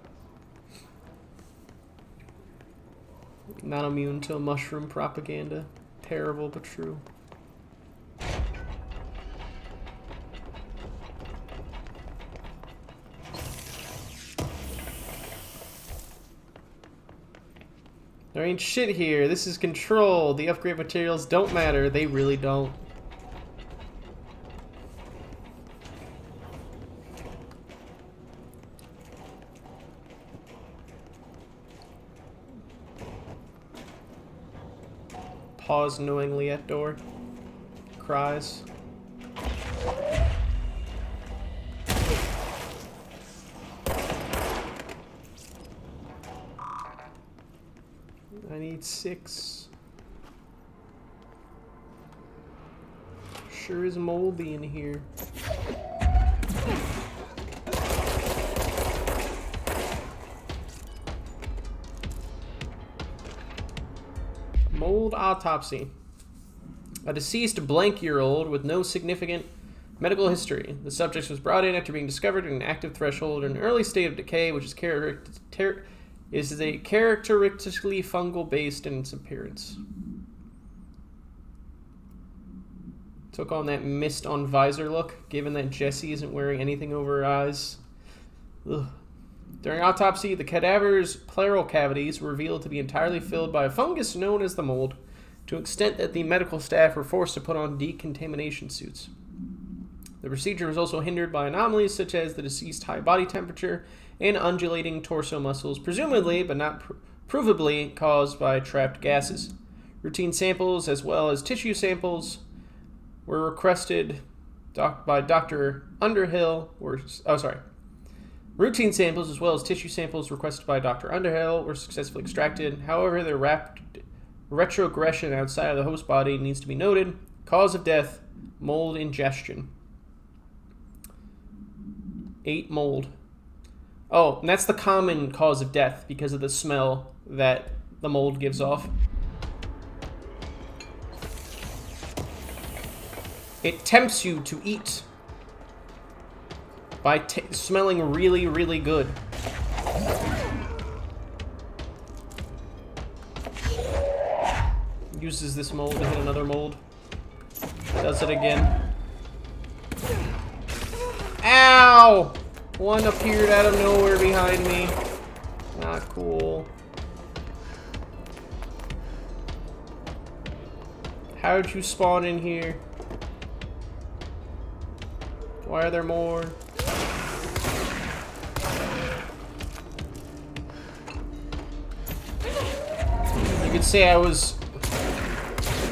Not immune to mushroom propaganda. Terrible but true. There ain't shit here. This is Control. The upgrade materials don't matter. They really don't. paws knowingly at door. Cries. I need 6. Sure is moldy in here. Mold autopsy. A deceased blank-year-old with no significant medical history. The subject was brought in after being discovered in an active threshold in an early state of decay, which is characteristically fungal-based in its appearance. Took on that mist on visor look, given that Jessie isn't wearing anything over her eyes. Ugh. During autopsy, the cadaver's pleural cavities were revealed to be entirely filled by a fungus known as the mold, to an extent that the medical staff were forced to put on decontamination suits. The procedure was also hindered by anomalies such as the deceased high body temperature and undulating torso muscles, presumably but not provably caused by trapped gases. Routine samples as well as tissue samples were requested by Dr. Underhill. Routine samples as well as tissue samples requested by Dr. Underhill were successfully extracted. However, their rapid retrogression outside of the host body needs to be noted. Cause of death, mold ingestion. 8 mold. Oh, and that's the common cause of death because of the smell that the mold gives off. It tempts you to eat by smelling really, really good. Uses this mold to hit another mold. Does it again. Ow! One appeared out of nowhere behind me. Not cool. How'd you spawn in here? Why are there more? You could say I was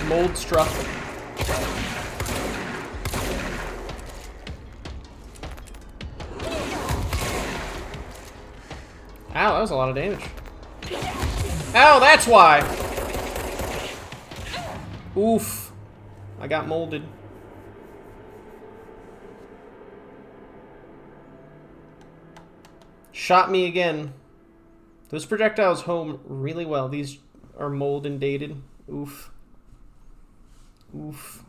mold struck. Ow, that was a lot of damage. Ow, that's why! Oof. I got molded. Shot me again. Those projectiles home really well. These are mold and dated. Oof. Oof.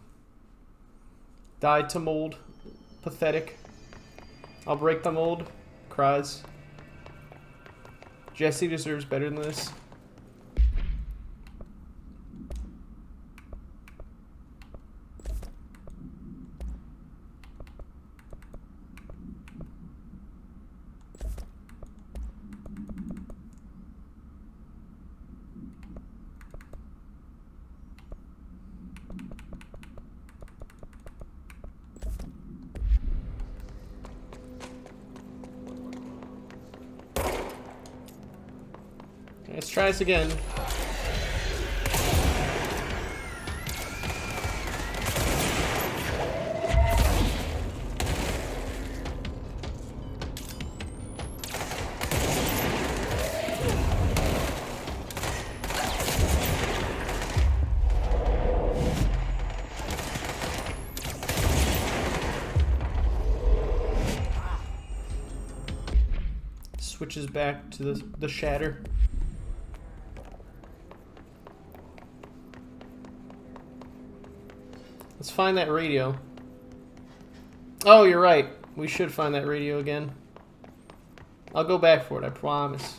Died to mold. Pathetic. I'll break the mold. Cries. Jessie deserves better than this. Let's try this again. Switches back to the shatter. Let's find that radio. Oh, you're right. We should find that radio again. I'll go back for it, I promise.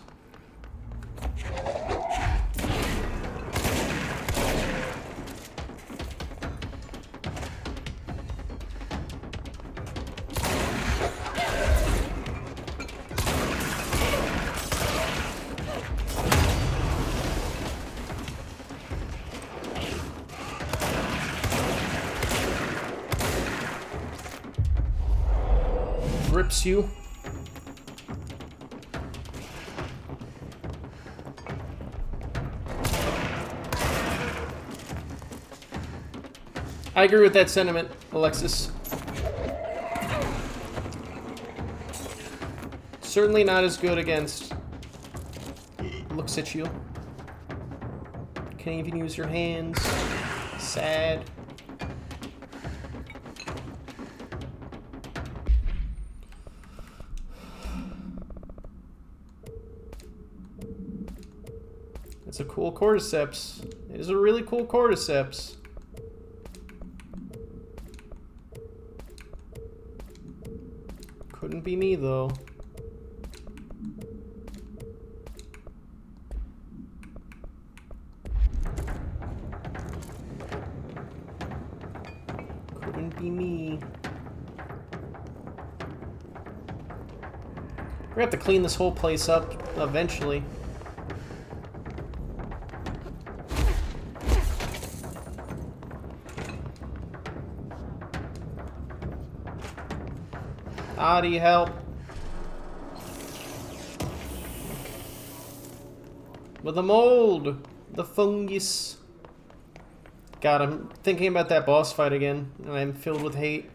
Rips you. I agree with that sentiment, Alexis. Certainly not as good against... Looks at you. Can't even use your hands. Sad. It's a cool cordyceps. It is a really cool cordyceps. Couldn't be me, though. Couldn't be me. We're gonna have to clean this whole place up eventually. Adi, help. With the mold. The fungus. God, I'm thinking about that boss fight again, and I'm filled with hate.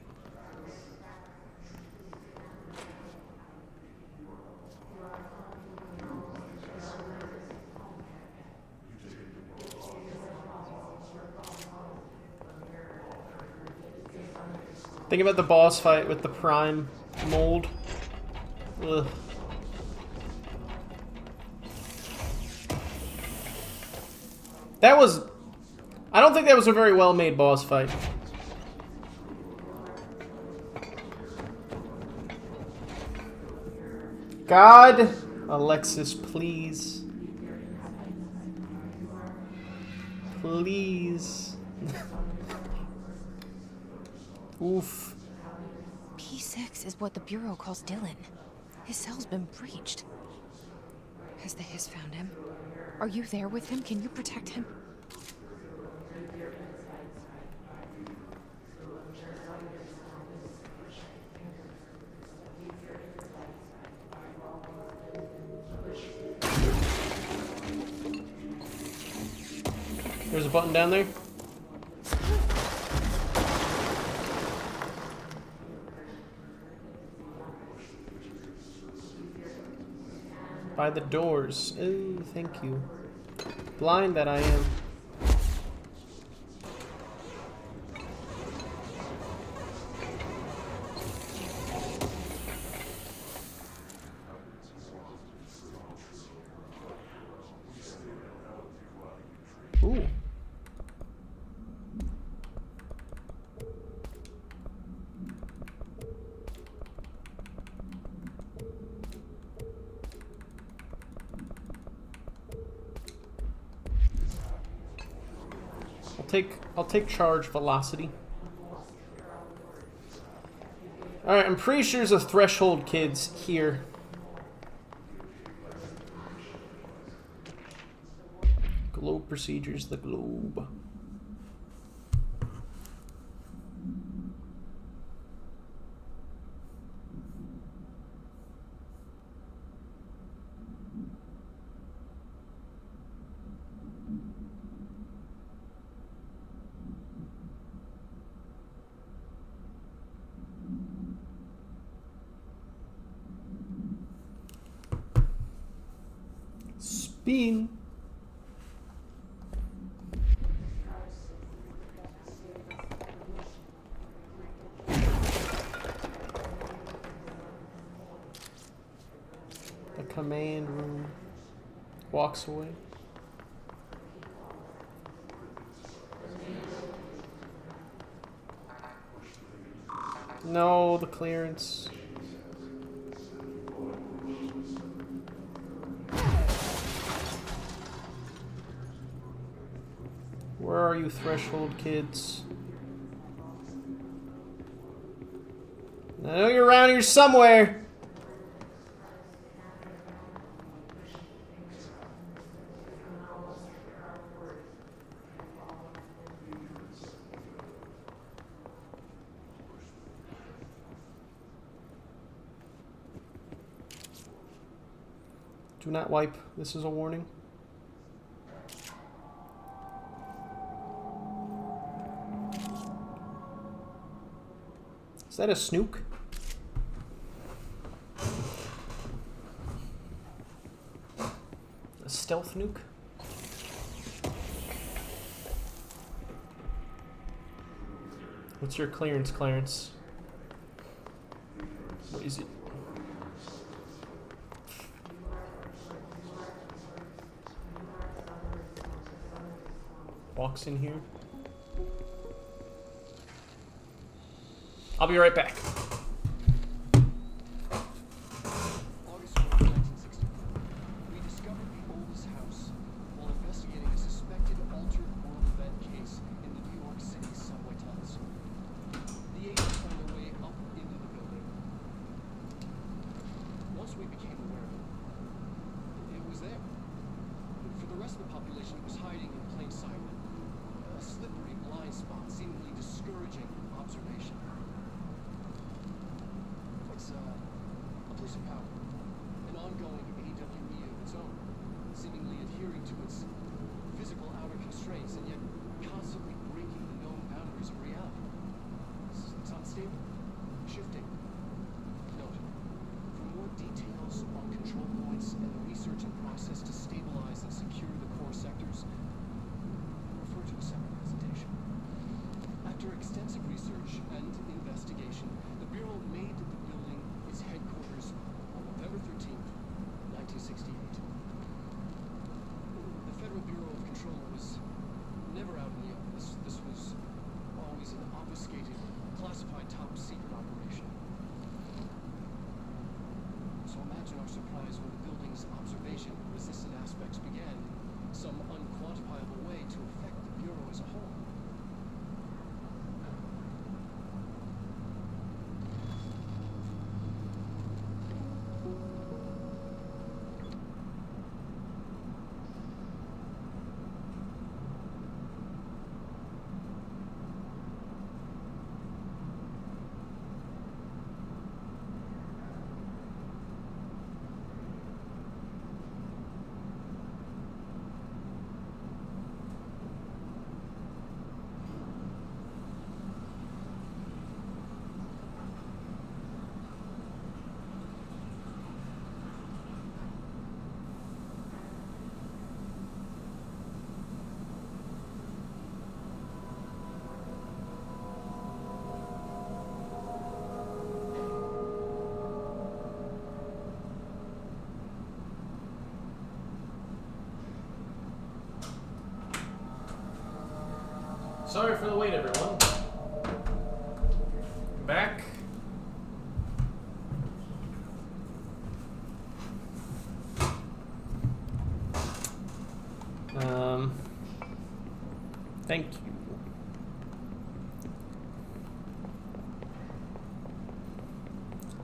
Think about the boss fight with the prime mold. Ugh. That was... I don't think that was a very well-made boss fight. God! Alexis, please. Please. Oof. P6 is what the Bureau calls Dylan. His cell's been breached. Has the Hiss found him? Are you there with him? Can you protect him? There's a button down there. By the doors. Oh, thank you. Blind that I am. Ooh. I'll take charge velocity. Alright, I'm pretty sure there's a threshold kids here. Globe procedures, the globe. Spin. The command room. Walks away. No, the clearance. Where are you, threshold kids? I know you're around here somewhere. Do not wipe. This is a warning. that a snook? A stealth nuke? What's your clearance, Clarence? What is it? Walks in here. I'll be right back. August 4th, 1960. We discovered the oldest house while investigating a suspected altered world event case in the New York City subway tunnels. The agents found their way up into the building. Once we became aware of it, it was there. For the rest of the population, it was hiding in plain sight. A slippery blind spot, seemingly discouraging observation. It's a place of power, an ongoing AWE of its own, seemingly adhering to its physical outer constraints and yet constantly breaking the known boundaries of reality. It's unstable, shifting. Note, for more details on control points and the research and process to stabilize and secure the core sectors, refer to a separate presentation. After extensive research and investigation, the Bureau made the building its headquarters on November 13th, 1968. The Federal Bureau of Control was never out in the open. This was always an obfuscated, classified top-secret operation. So imagine our surprise when the building's observation-resistant aspects began in some unquantifiable way to affect the Bureau as a whole. Sorry for the wait, everyone. Back. Thank you.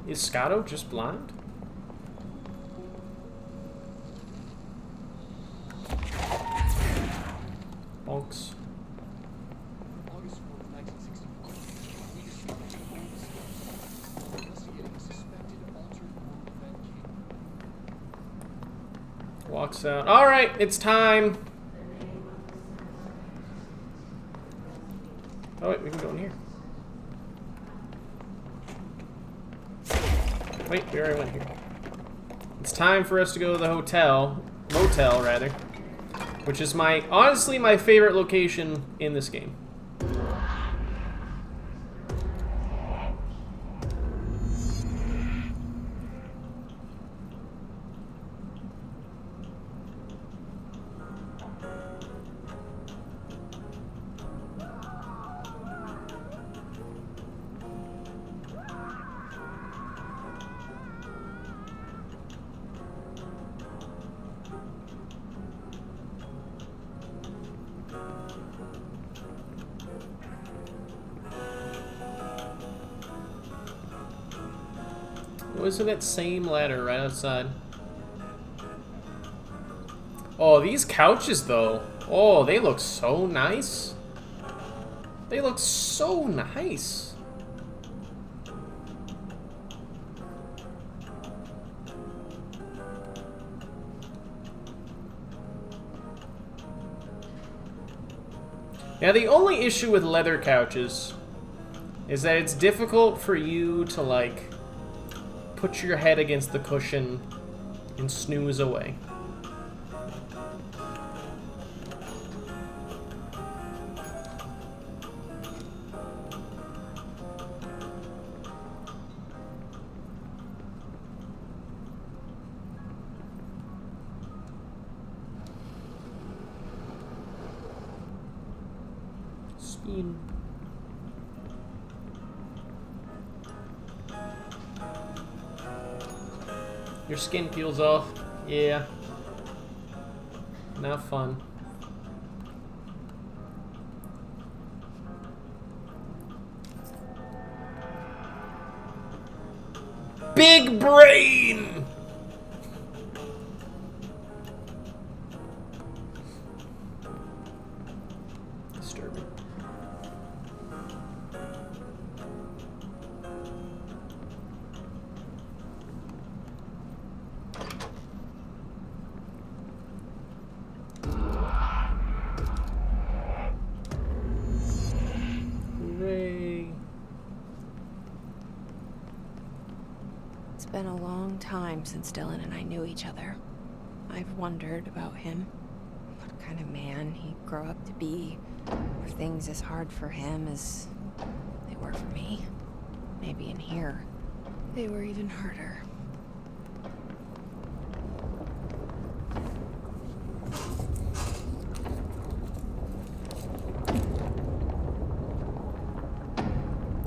Is Scotto just blind? Bonks. August 4th, 1964. We discovered the oldest house while investigating a suspected altered world event case. Walks out. All right, it's time. Oh wait, we can go in here. Wait, we already went here. It's time for us to go to the motel rather, which is honestly my favorite location in this game. Wasn't that same ladder right outside? Oh, these couches though. Oh, they look so nice. They look so nice. Now the only issue with leather couches is that it's difficult for you to, like, put your head against the cushion and snooze away. Speed. Your skin peels off. Yeah. Not fun. Big brain! Disturbing. Hooray. It's been a long time since Dylan and I knew each other. I've wondered about him. What kind of man he'd grow up to be. Were things as hard for him as they were for me? Maybe in here, they were even harder.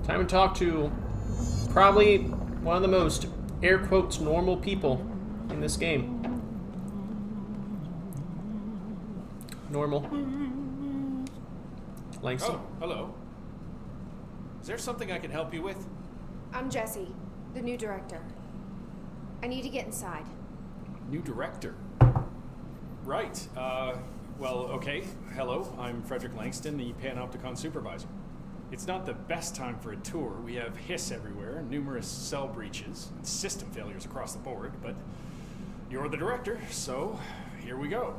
Time to talk to probably one of the most, air quotes, normal people in this game. Normal. Langston. Oh, hello. Is there something I can help you with? I'm Jessie, the new director. I need to get inside. New director? Right. Well, okay. Hello, I'm Frederick Langston, the Panopticon supervisor. It's not the best time for a tour. We have hiss everywhere, numerous cell breaches, and system failures across the board, but you're the director, so here we go.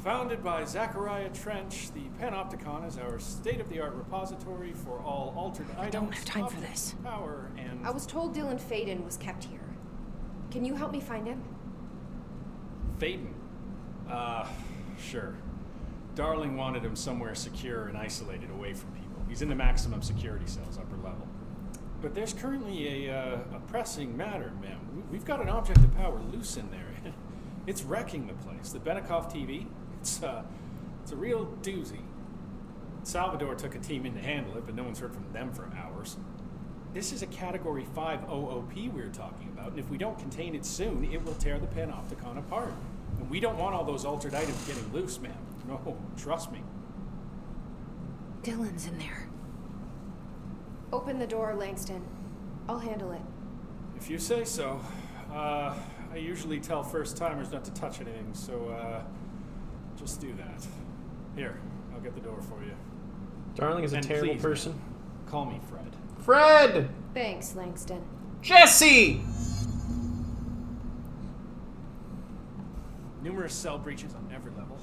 Founded by Zachariah Trench, the Panopticon is our state-of-the-art repository for all altered items. I don't have time for this. Power and... I was told Dylan Faden was kept here. Can you help me find him? Faden? Sure. Darling wanted him somewhere secure and isolated away from people. He's in the maximum security cells, upper level. But there's currently a pressing matter, ma'am. We've got an object of power loose in there. It's wrecking the place. The Benikoff TV, it's a real doozy. Salvador took a team in to handle it, but no one's heard from them for hours. This is a Category 5 OOP we're talking about, and if we don't contain it soon, it will tear the Panopticon apart. And we don't want all those altered items getting loose, ma'am. No, trust me. Dylan's in there. Open the door, Langston. I'll handle it. If you say so. I usually tell first-timers not to touch anything, so, just do that. Here, I'll get the door for you. Darling is a terrible please, person. man, call me Fred. Fred! Thanks, Langston. Jessie! Numerous cell breaches on every level.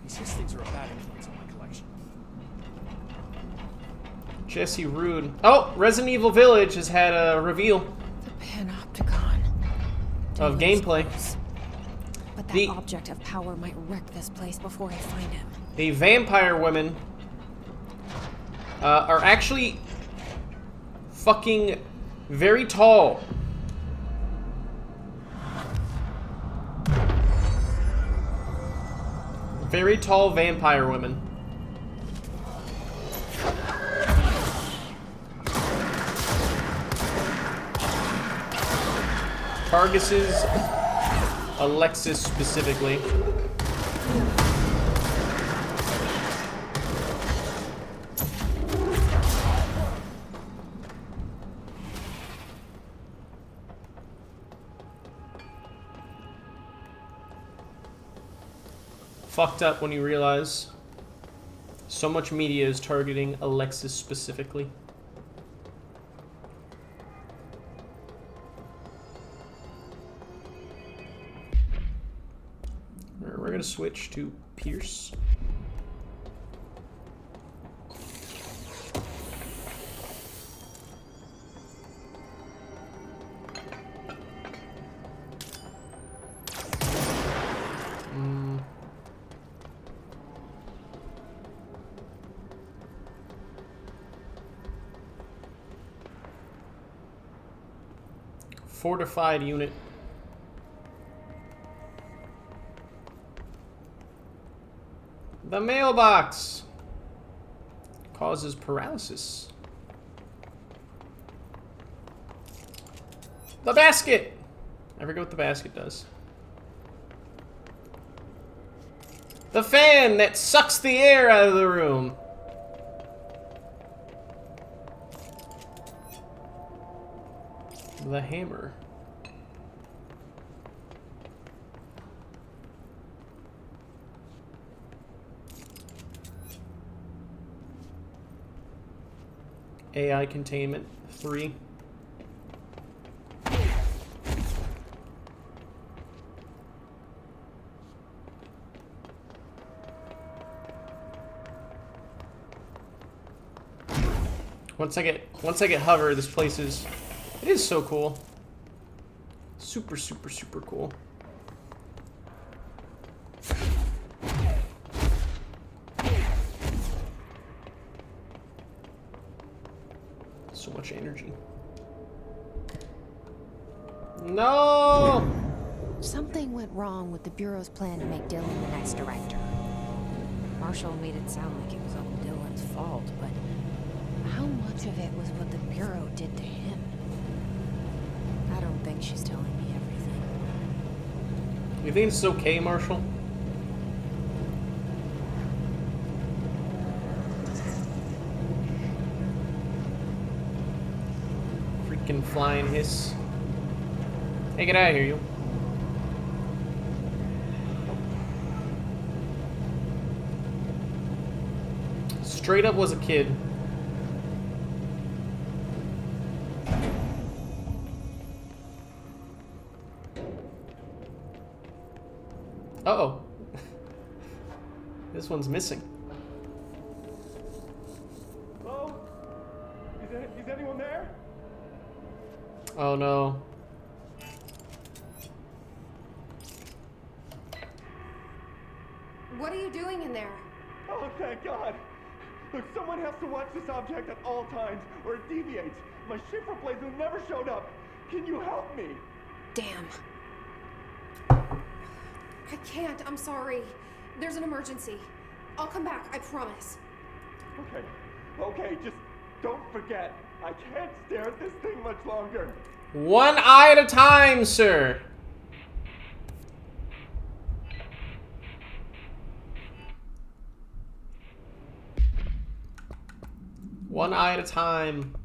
These things are a bad influence on my collection. Jessie Rude. Oh, Resident Evil Village has had a reveal. The Panopticon. Of gameplay. But that object of power might wreck this place before I find him. The vampire women are actually fucking very tall. Very tall vampire women. Targus's Alexis specifically. Fucked up when you realize so much media is targeting Alexis specifically. We're gonna switch to Pierce. Fortified unit. The mailbox causes paralysis. The basket! I forget what the basket does. The fan that sucks the air out of the room. The hammer. AI containment 3. Once I get hover, this place is, it is so cool. Super, super, super cool. So much energy. No! Something went wrong with the Bureau's plan to make Dylan the next director. Marshall made it sound like it was all Dylan's fault, but how much of it was what the Bureau did to him? I don't think she's telling me everything. You think it's okay, Marshall? Freaking flying hiss. Hey, get out of here, you. Straight up was a kid. Uh-oh. This one's missing. Hello? Is anyone there? Oh no. What are you doing in there? Oh, thank God. Look, someone has to watch this object at all times, or it deviates. My shift replacement never showed up. Can you help me? Damn. I can't. I'm sorry. There's an emergency. I'll come back. I promise. Okay, just don't forget. I can't stare at this thing much longer. One eye at a time, sir. One eye at a time.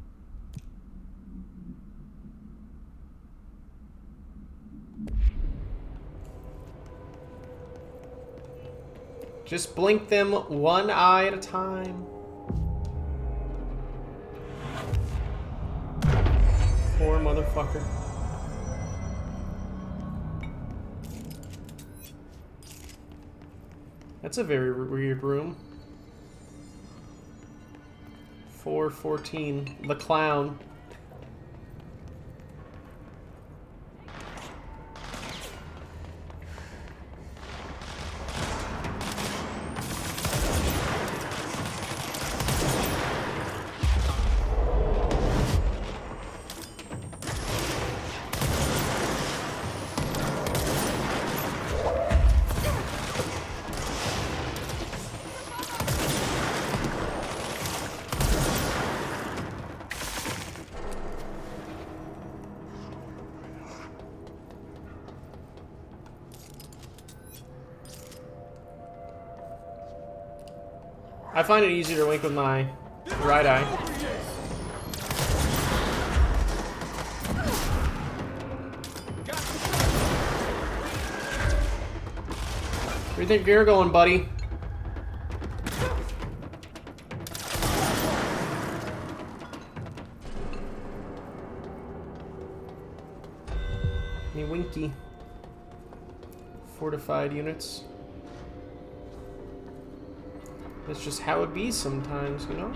Just blink them one eye at a time. Poor motherfucker. That's a very weird room. 414. The clown. I find it easier to wink with my right eye. Where do you think you're going, buddy? Me winky. Fortified units. That's just how it be sometimes, you know?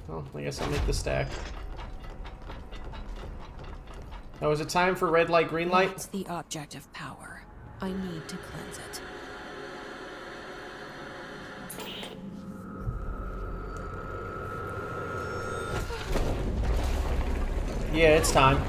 Well, I guess I'll make the stack. Oh, is it time for red light, green light? It's the object of power. I need to cleanse it. Yeah, it's time.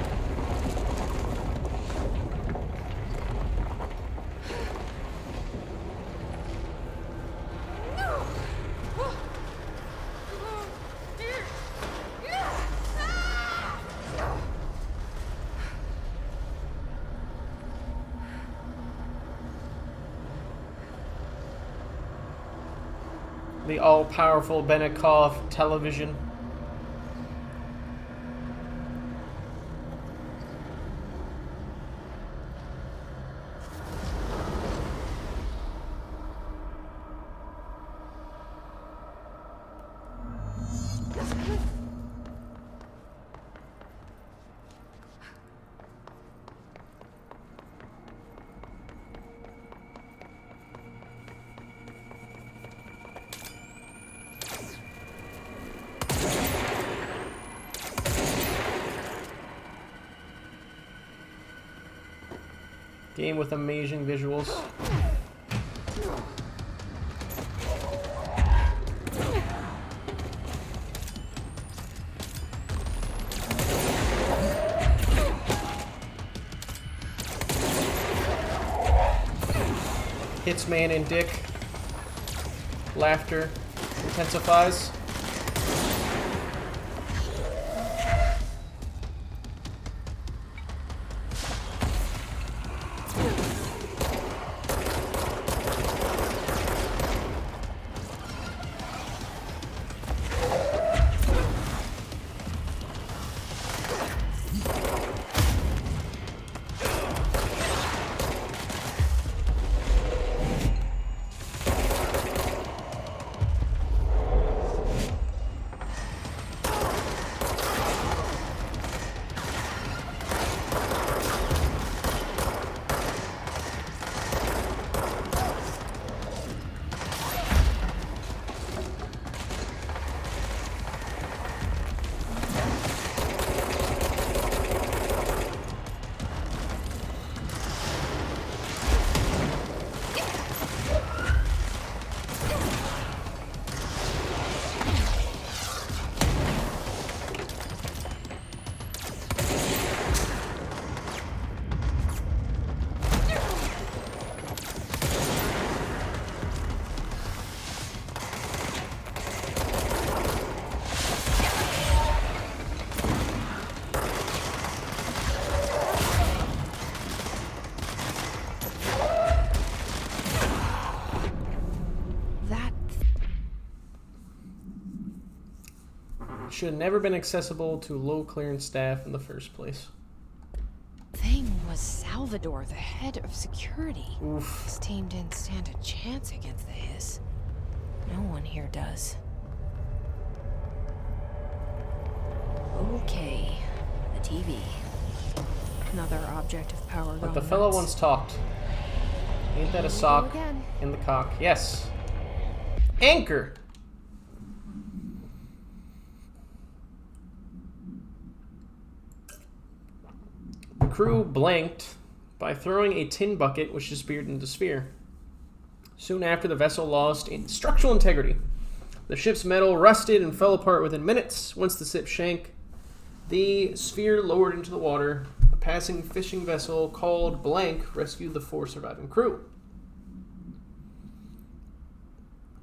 The all-powerful Benikoff television. Game with amazing visuals. Hits man and dick. Laughter intensifies. Should have never been accessible to low clearance staff in the first place. Thing was Salvador, the head of security. Oof. His team didn't stand a chance against the Hiss. No one here does. Okay, the TV. Another object of power. But the fellow once talked. Ain't that a sock in the cock? Yes. Anchor! The crew blanked by throwing a tin bucket which disappeared into the sphere. Soon after, the vessel lost in structural integrity. The ship's metal rusted and fell apart within minutes. Once the ship sank, the sphere lowered into the water. A passing fishing vessel called Blank rescued the 4 surviving crew.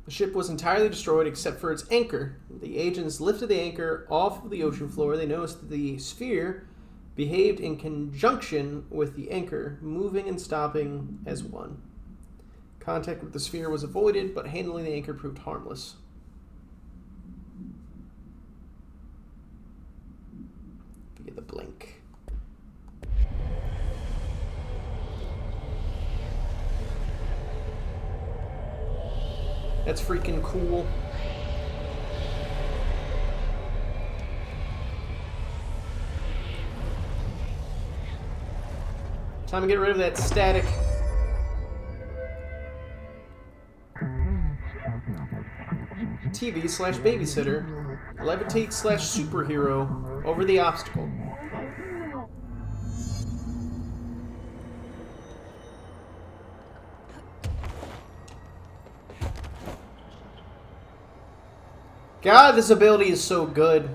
The ship was entirely destroyed except for its anchor. The agents lifted the anchor off of the ocean floor. They noticed that the sphere behaved in conjunction with the anchor, moving and stopping as one. Contact with the sphere was avoided, but handling the anchor proved harmless. Via the blink. That's freaking cool. Time to get rid of that static. TV/babysitter. Levitate/superhero over the obstacle. God, this ability is so good.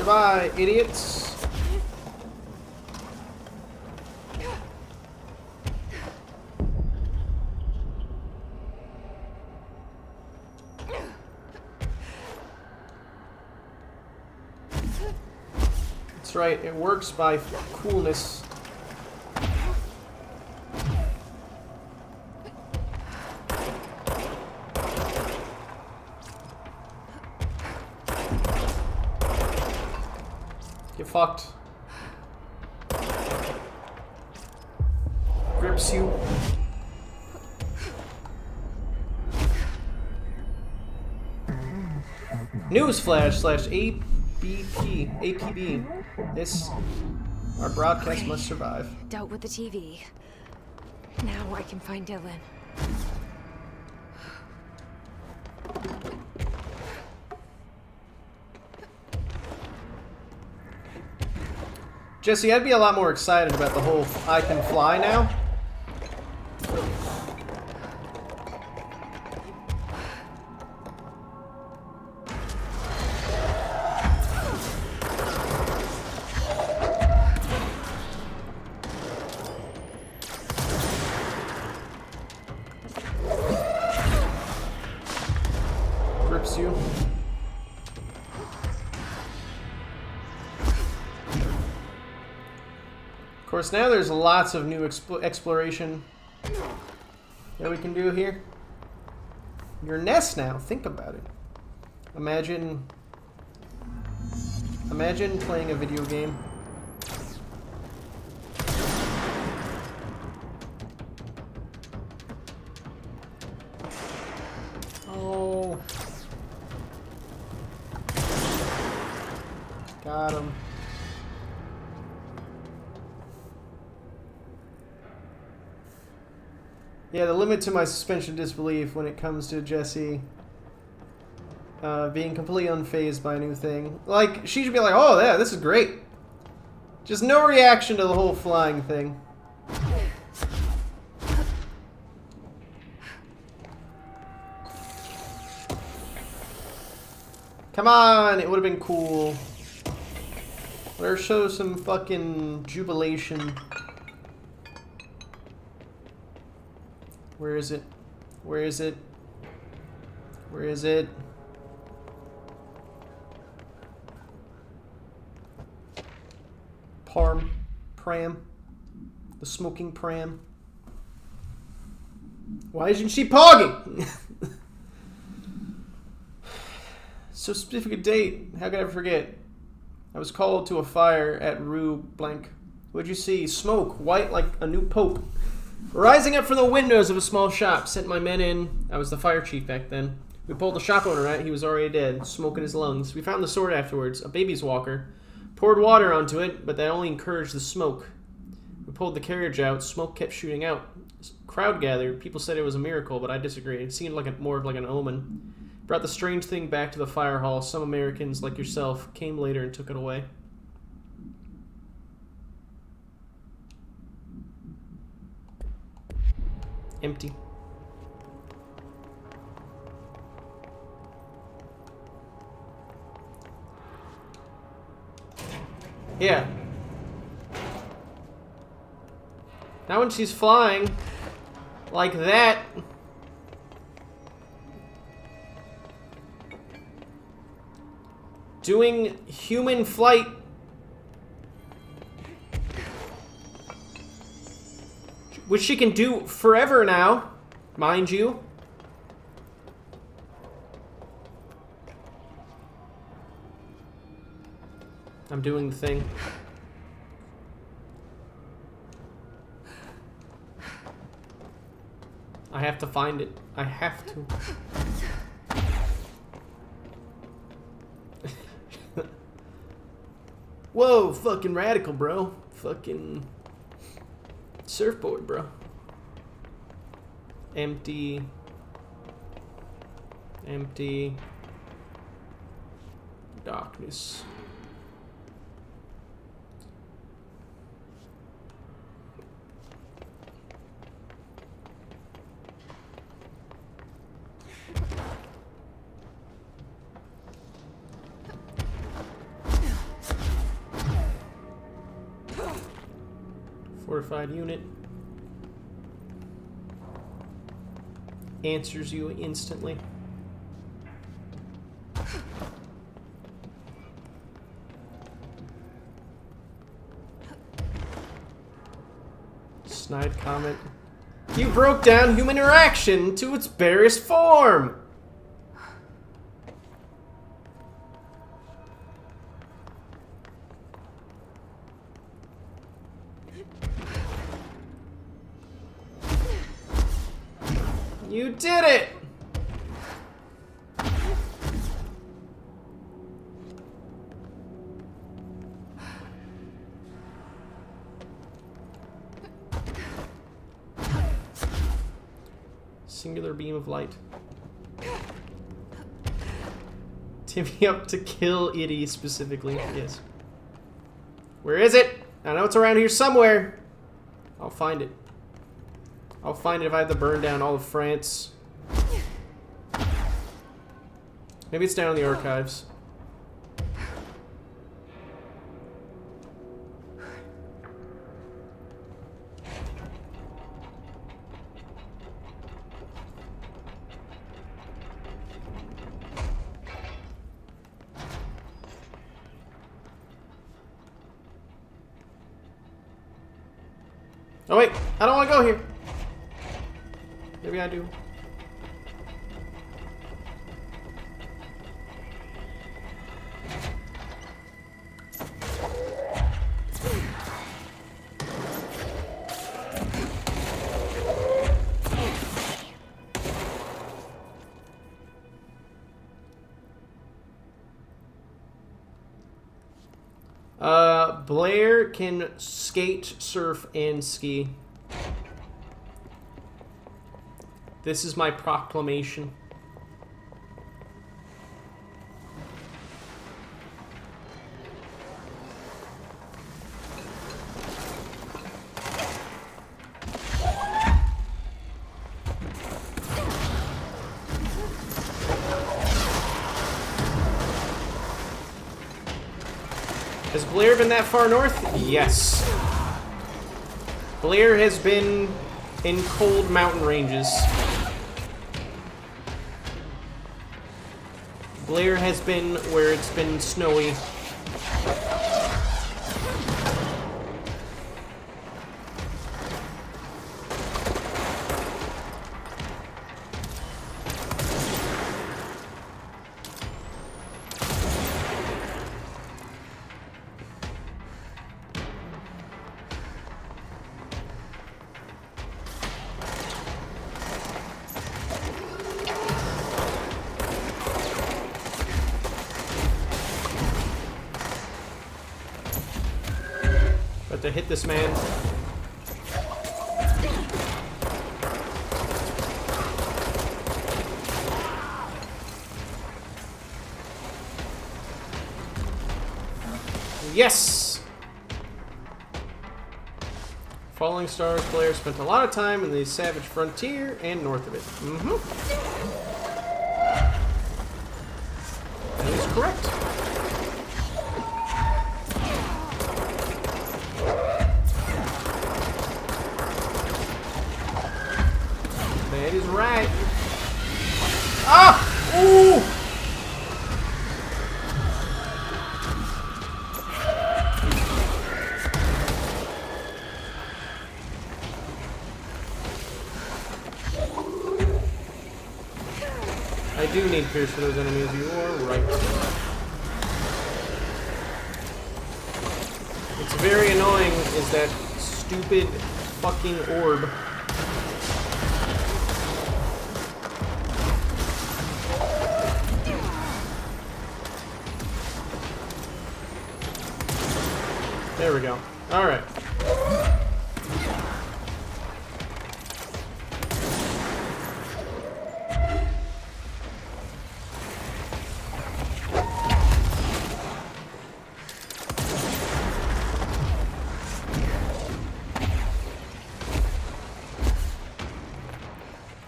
Goodbye, idiots. That's right, it works by coolness. Get fucked. Grips you. Newsflash / APB. This, our broadcast Okay. must survive. Dealt with the TV. Now I can find Dylan. Jesse, I'd be a lot more excited about the whole I can fly now. Grips you. Of course, now there's lots of new exploration that we can do here. Your nest now, think about it. Imagine playing a video game. Oh. Got him. Yeah, the limit to my suspension of disbelief when it comes to Jesse being completely unfazed by a new thing. Like, she should be like, oh, yeah, this is great. Just no reaction to the whole flying thing. Come on, it would have been cool. Let her show some fucking jubilation. Where is it? Where is it? Where is it? Pram. The smoking pram. Why isn't she pogging? So specific a date. How could I forget? I was called to a fire at Rue Blank. What'd you see? Smoke, white like a new pope. Rising up from the windows of a small shop, sent my men in. I was the fire chief back then. We pulled the shop owner out. He was already dead, smoke in his lungs. We found the sword afterwards, a baby's walker. Poured water onto it, but that only encouraged the smoke. We pulled the carriage out. Smoke kept shooting out. Crowd gathered. People said it was a miracle, but I disagreed. It seemed like more of like an omen. Brought the strange thing back to the fire hall. Some Americans, like yourself, came later and took it away. Empty. Yeah. Now when she's flying like that, doing human flight, which she can do forever now, mind you. I'm doing the thing. I have to find it. I have to. Whoa, fucking radical, bro. Fucking surfboard, bro. Empty. Empty. Darkness. Fortified unit. Answers you instantly. Snide comment. You broke down human interaction to its barest form! You did it! Singular beam of light. Timmy up to kill Itty specifically. Yes. Where is it? I know it's around here somewhere. I'll find it. I'll find it if I have to burn down all of France. Maybe it's down in the archives. Oh wait, I don't want to go here. Maybe I do. Blair can skate, surf, and ski. This is my proclamation. Has Blair been that far north? Yes. Blair has been in cold mountain ranges. Blair has been where it's been snowy. To hit this man. Yes! Falling Stars player spent a lot of time in the Savage Frontier and north of it. That is correct. That is right. Ah! Ooh! I do need Pierce for those enemies. You are right. It's very annoying is that stupid fucking orb. There we go. All right.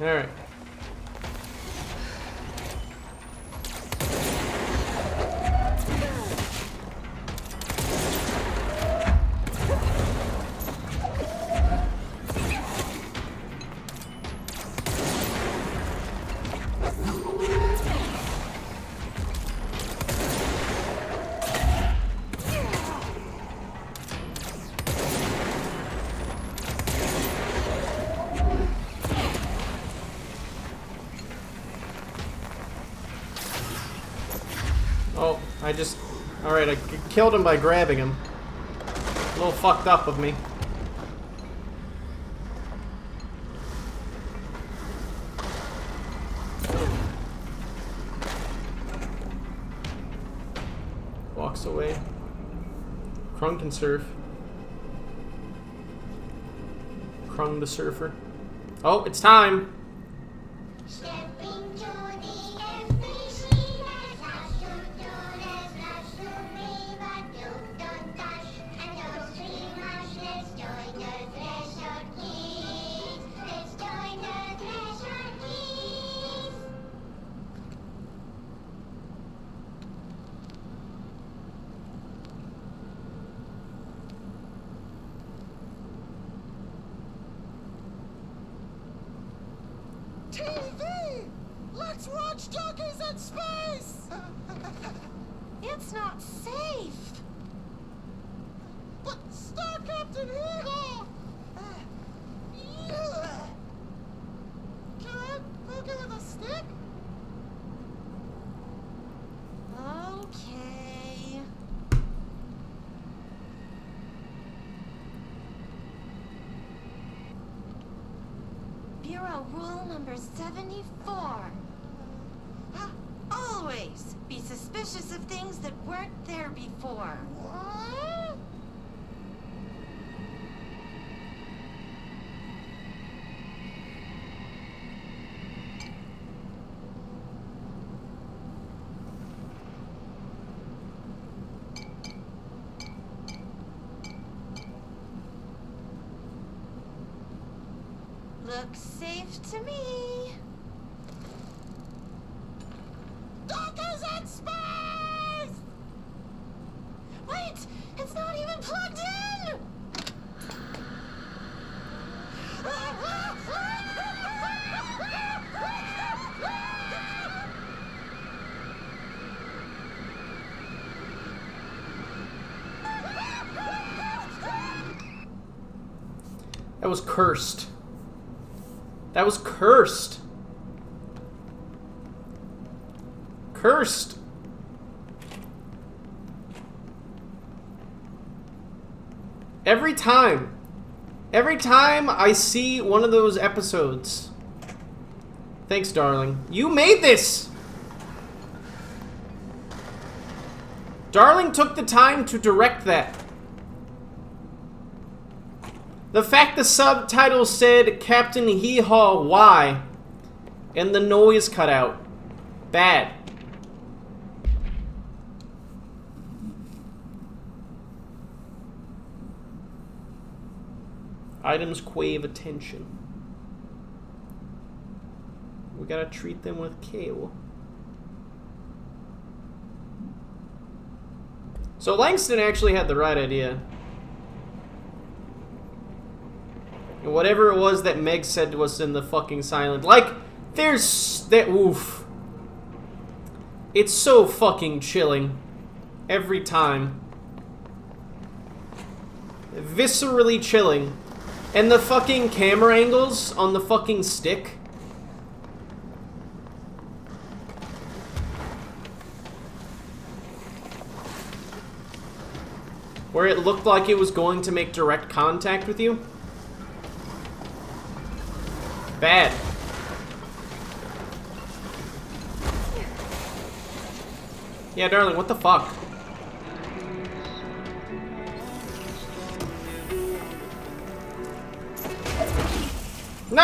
All right. Alright, I killed him by grabbing him. A little fucked up of me. Walks away. Krung can surf. Krung the surfer. Oh, it's time! TV! Let's watch Donkeys in Space! It's not safe! But Star Captain Eagle! Can I poke it with a stick? Okay. Bureau rule number 74. Always be suspicious of things that weren't there before. What? Looks safe to me. Donkeys in Space! Wait! It's not even plugged in! That was cursed. That was cursed. Cursed. Every time I see one of those episodes. Thanks, darling. You made this! Darling took the time to direct that. The fact the subtitle said Captain Hee-Haw Y and the noise cut out. Bad. Items crave attention. We gotta treat them with care. So Langston actually had the right idea. And whatever it was that Meg said was in the fucking silent. Like, there's that. Oof. It's so fucking chilling. Every time. Viscerally chilling. And the fucking camera angles on the fucking stick. Where it looked like it was going to make direct contact with you. Bad. Yeah, darling, what the fuck? No!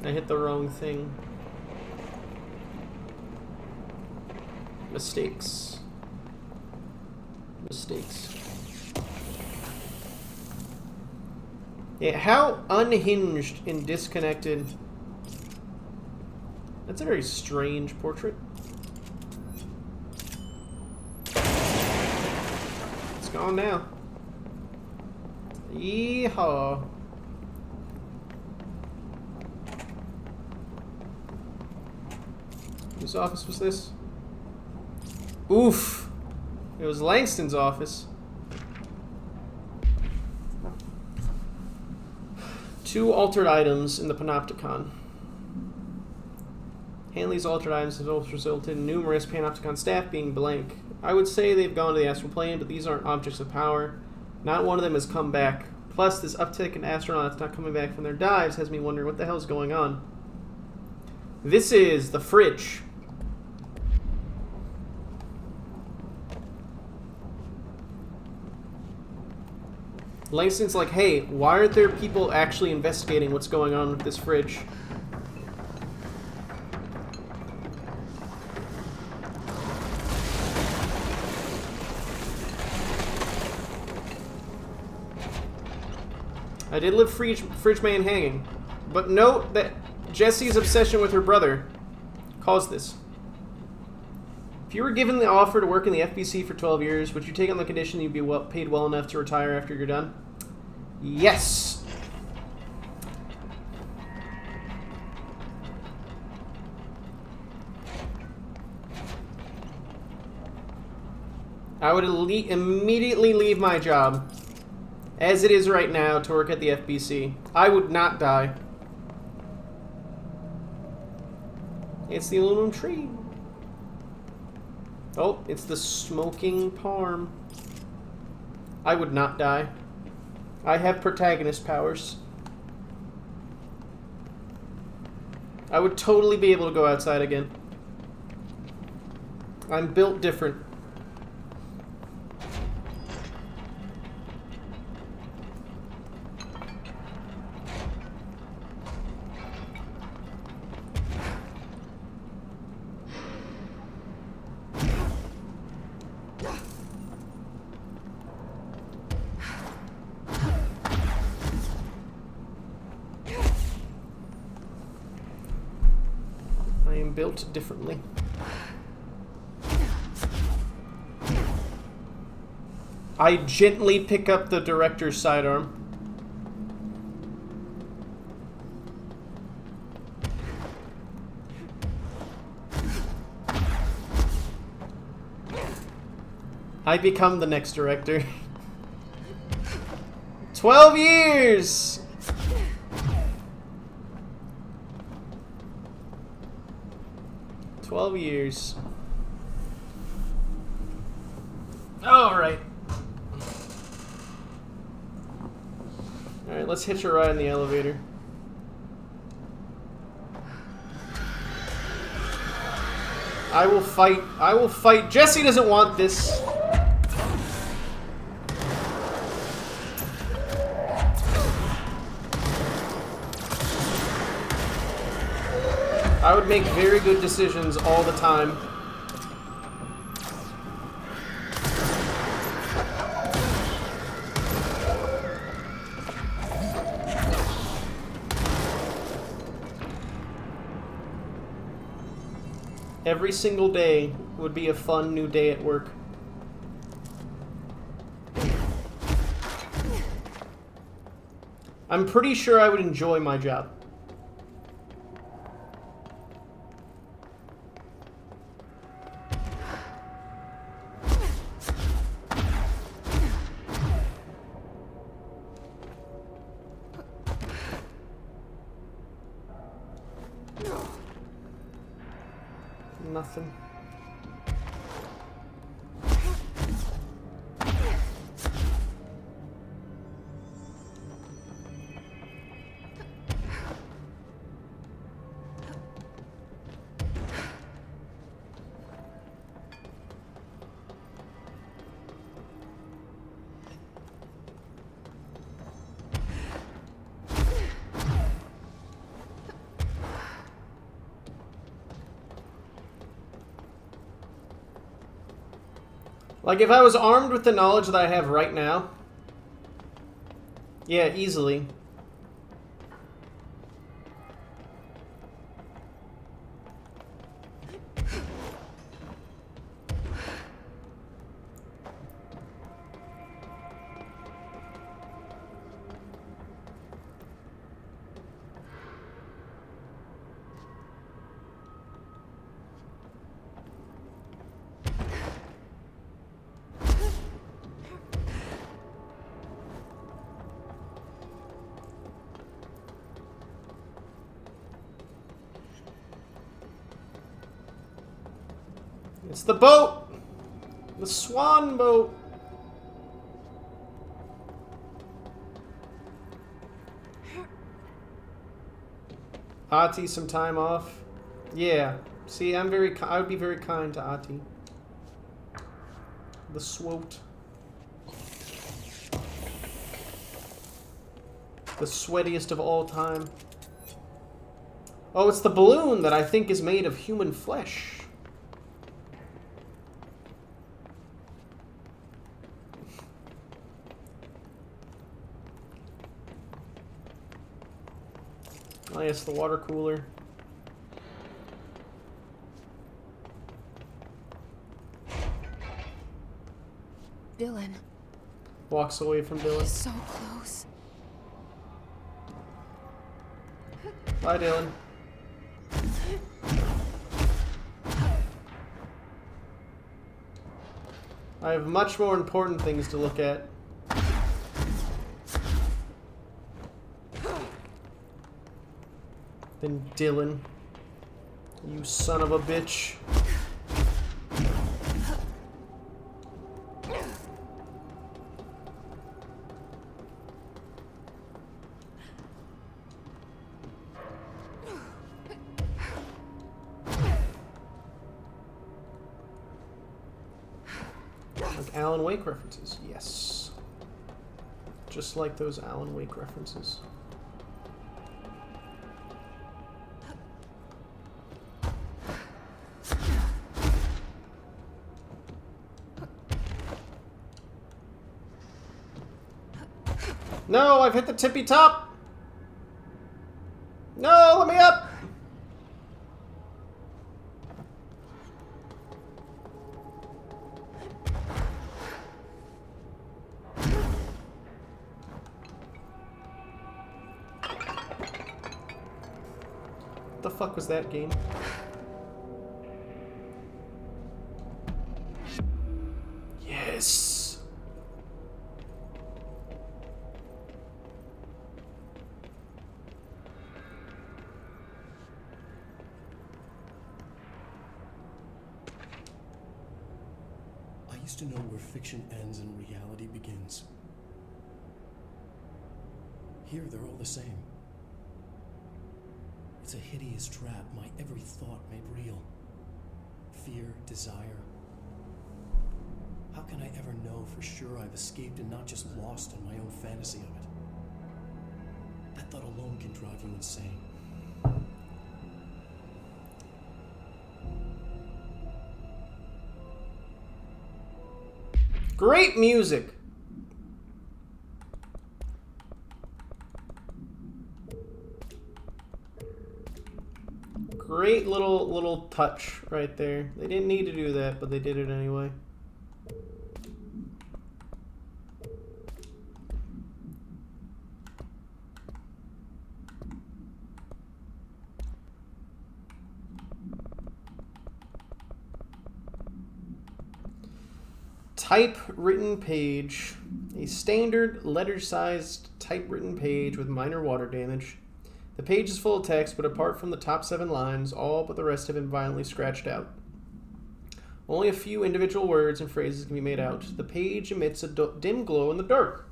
I hit the wrong thing. Mistakes. Mistakes. Yeah, how unhinged and disconnected. That's a very strange portrait. It's gone now. Yeehaw. Whose office was this? Oof. It was Langston's office. 2 altered items in the Panopticon. Handling these altered items has also resulted in numerous Panopticon staff being blank. I would say they've gone to the astral plane, but these aren't objects of power. Not one of them has come back. Plus, this uptick in astronauts not coming back from their dives has me wondering what the hell's going on. This is the fridge. Langston's like, hey, why aren't there people actually investigating what's going on with this fridge? I did live Fridge Man hanging, but note that Jessie's obsession with her brother caused this. If you were given the offer to work in the FBC for 12 years, would you take on the condition you'd be paid well enough to retire after you're done? Yes! I would immediately leave my job, as it is right now, to work at the FBC. I would not die. It's the aluminum tree. Oh, it's the smoking parm. I would not die. I have protagonist powers. I would totally be able to go outside again. I'm built different. Built differently. I gently pick up the director's sidearm. I become the next director. 12 years! Years. Alright. Alright, let's hitch a ride in the elevator. I will fight. Jessie doesn't want this. I would make very good decisions all the time. Every single day would be a fun new day at work. I'm pretty sure I would enjoy my job. Nothing. Like, if I was armed with the knowledge that I have right now, yeah, easily. It's the boat! The swan boat! Ati, some time off? Yeah. See, I would be very kind to Ati. The swoat. The sweatiest of all time. Oh, it's the balloon that I think is made of human flesh. Oh yes, the water cooler. Dylan. Walks away from Dylan. So close. Bye, Dylan. I have much more important things to look at. Than Dylan. You son of a bitch. Like Alan Wake references, yes. Just like those Alan Wake references. No, I've hit the tippy top! No, let me up! What the fuck was that game? Yes! I used to know where fiction ends and reality begins. Here, they're all the same. It's a hideous trap, my every thought made real. Fear, desire. How can I ever know for sure I've escaped and not just lost in my own fantasy of it? That thought alone can drive you insane. Great music! Great little touch right there. They didn't need to do that, but they did it anyway. Typewritten page. A standard letter-sized typewritten page with minor water damage. The page is full of text, but apart from the top 7 lines, all but the rest have been violently scratched out. Only a few individual words and phrases can be made out. The page emits a dim glow in the dark.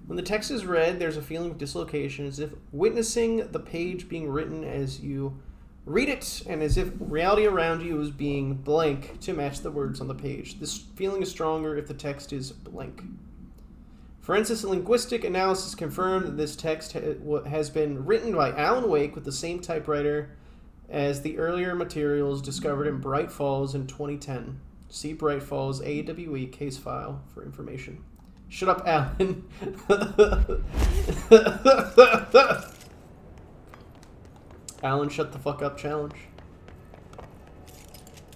When the text is read, there's a feeling of dislocation, as if witnessing the page being written as you read it, and as if reality around you is being blank to match the words on the page. This feeling is stronger if the text is blank. Forensic linguistic analysis confirmed that this text has been written by Alan Wake with the same typewriter as the earlier materials discovered in Bright Falls in 2010. See Bright Falls AWE case file for information. Shut up, Alan. Alan, shut the fuck up challenge.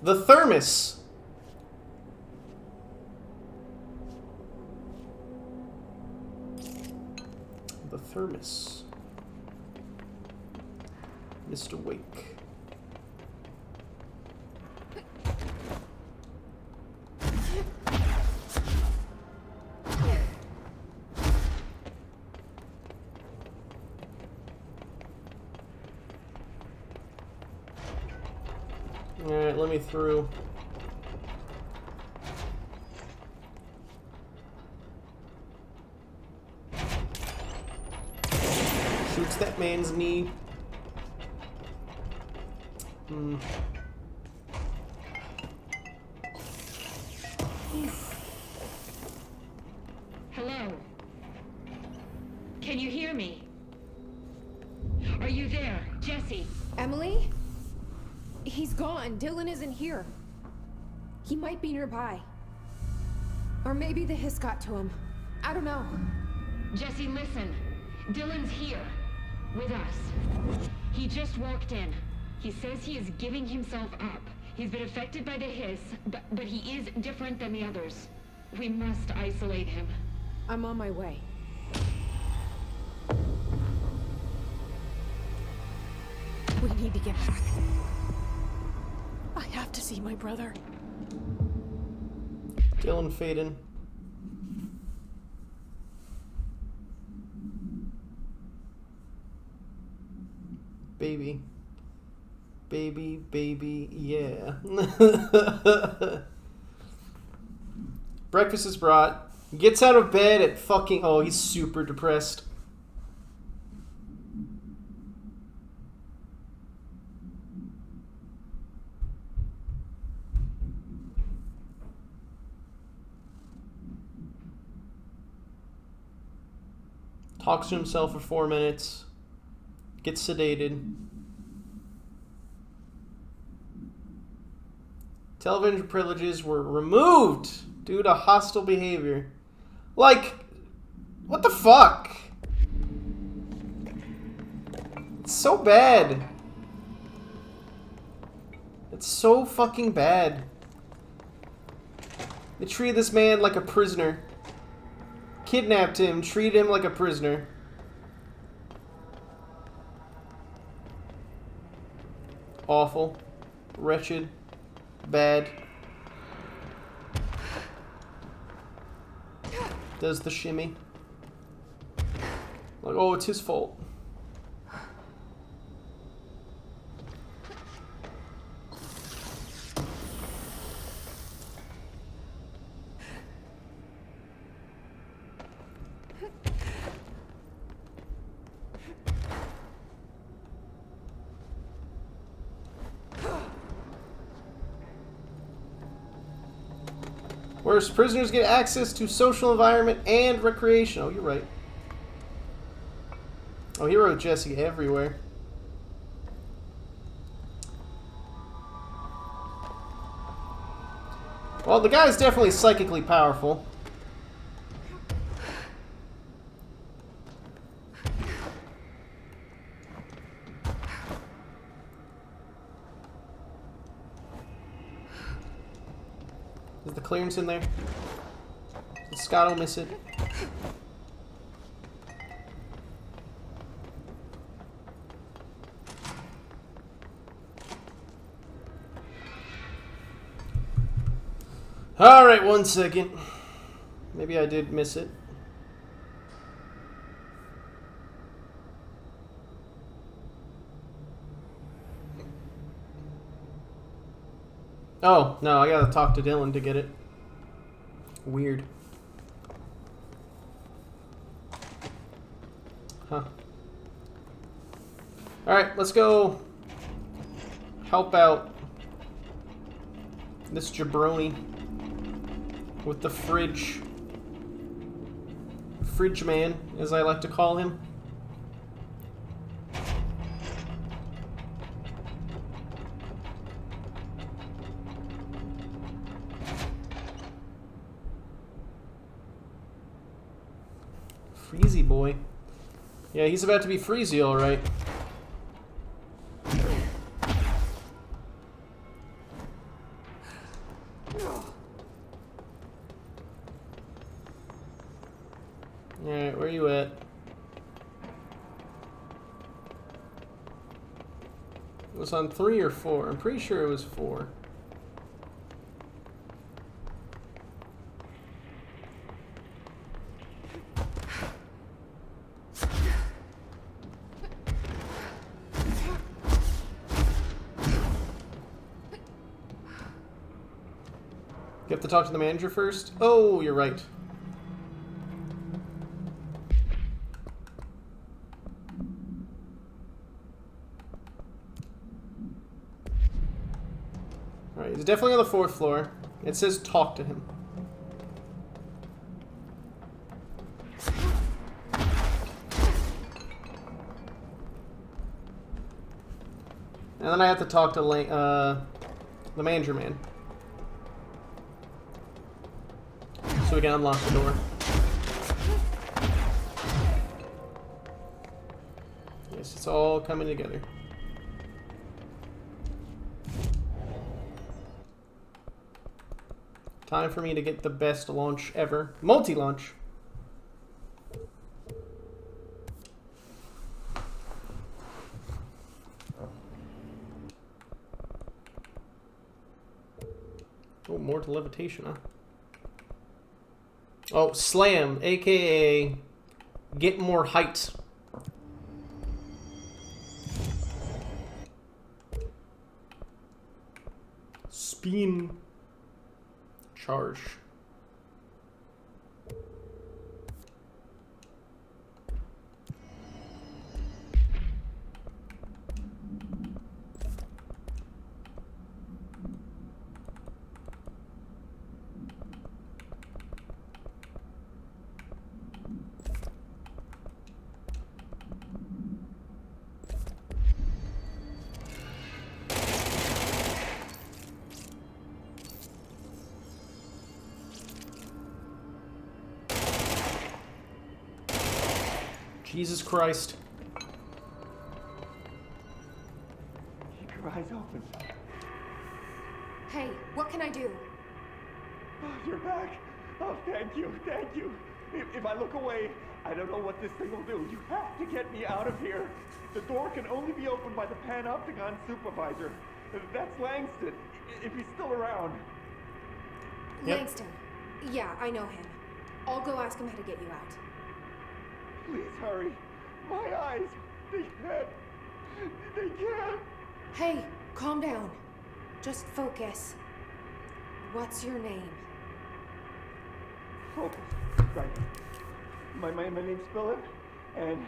The thermos. The thermos. Mr. Wake. Alright, let me through. that man's knee. Hello? Can you hear me? Are you there, Jesse? Emily? He's gone. Dylan isn't here. He might be nearby. Or maybe the hiss got to him. I don't know. Jesse, listen. Dylan's here. With us. He just walked in. He says he is giving himself up. He's been affected by the hiss, but he is different than the others. We must isolate him. I'm on my way. We need to get back. I have to see my brother. Dylan Faden. Baby. Baby, baby, yeah. Breakfast is brought. He gets out of bed at fucking... Oh, he's super depressed. Talks to himself for 4 minutes. Gets sedated. Television privileges were removed due to hostile behavior. Like, what the fuck? It's so bad. It's so fucking bad. They treated this man like a prisoner. Kidnapped him, treated him like a prisoner. Awful. Wretched. Bad. Does the shimmy. Like, oh, it's his fault. Whereas prisoners get access to social environment and recreation. Oh, you're right. Oh, he wrote Jesse everywhere. Well, the guy's definitely psychically powerful. Is the clearance in there? Scott will miss it. Alright, 1 second. Maybe I did miss it. Oh, no, I gotta talk to Dylan to get it. Weird. Huh. Alright, let's go help out this jabroni with the fridge. Fridge man, as I like to call him. Freezy boy. Yeah, he's about to be Freezy, alright. Alright, where you at? It was on 3 or 4. I'm pretty sure it was 4. You have to talk to the manager first? Oh, you're right. He's definitely on the 4th floor. It says talk to him. And then I have to talk to the manager man. So we can unlock the door. Yes, it's all coming together. Time for me to get the best launch ever. Multi-launch. Oh, more to levitation, huh? Oh, slam, aka get more height. Spin. Charge. Jesus Christ. Keep your eyes open. Hey, what can I do? Oh, you're back. Oh, thank you, thank you. If I look away, I don't know what this thing will do. You have to get me out of here. The door can only be opened by the Panopticon supervisor. That's Langston, if he's still around. Yep. Langston. Yeah, I know him. I'll go ask him how to get you out. Please hurry. My eyes, they can't. Hey, calm down. Just focus. What's your name? Focus. Right. My name's Philip, and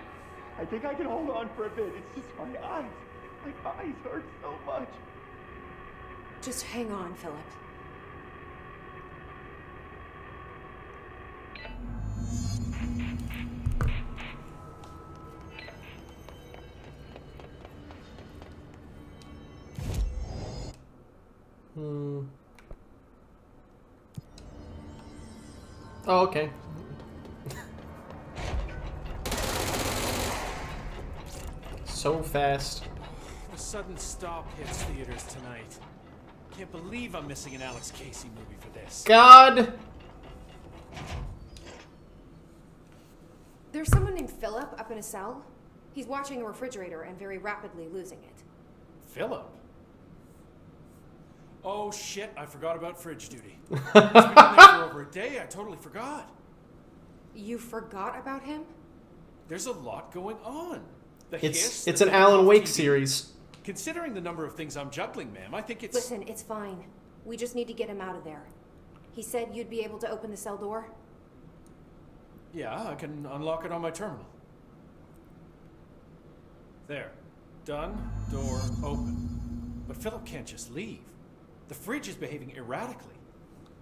I think I can hold on for a bit. It's just my eyes. My eyes hurt so much. Just hang on, Philip. Oh, okay. So fast. The sudden stop hits theaters tonight. Can't believe I'm missing an Alex Casey movie for this. God! There's someone named Philip up in a cell. He's watching a refrigerator and very rapidly losing it. Philip? Oh shit, I forgot about fridge duty. He's been in there for over a day, I totally forgot. You forgot about him? There's a lot going on. It's an Alan Wake series. Considering the number of things I'm juggling, ma'am, I think it's... Listen, it's fine. We just need to get him out of there. He said you'd be able to open the cell door? Yeah, I can unlock it on my terminal. There. Done. Door open. But Philip can't just leave. The fridge is behaving erratically.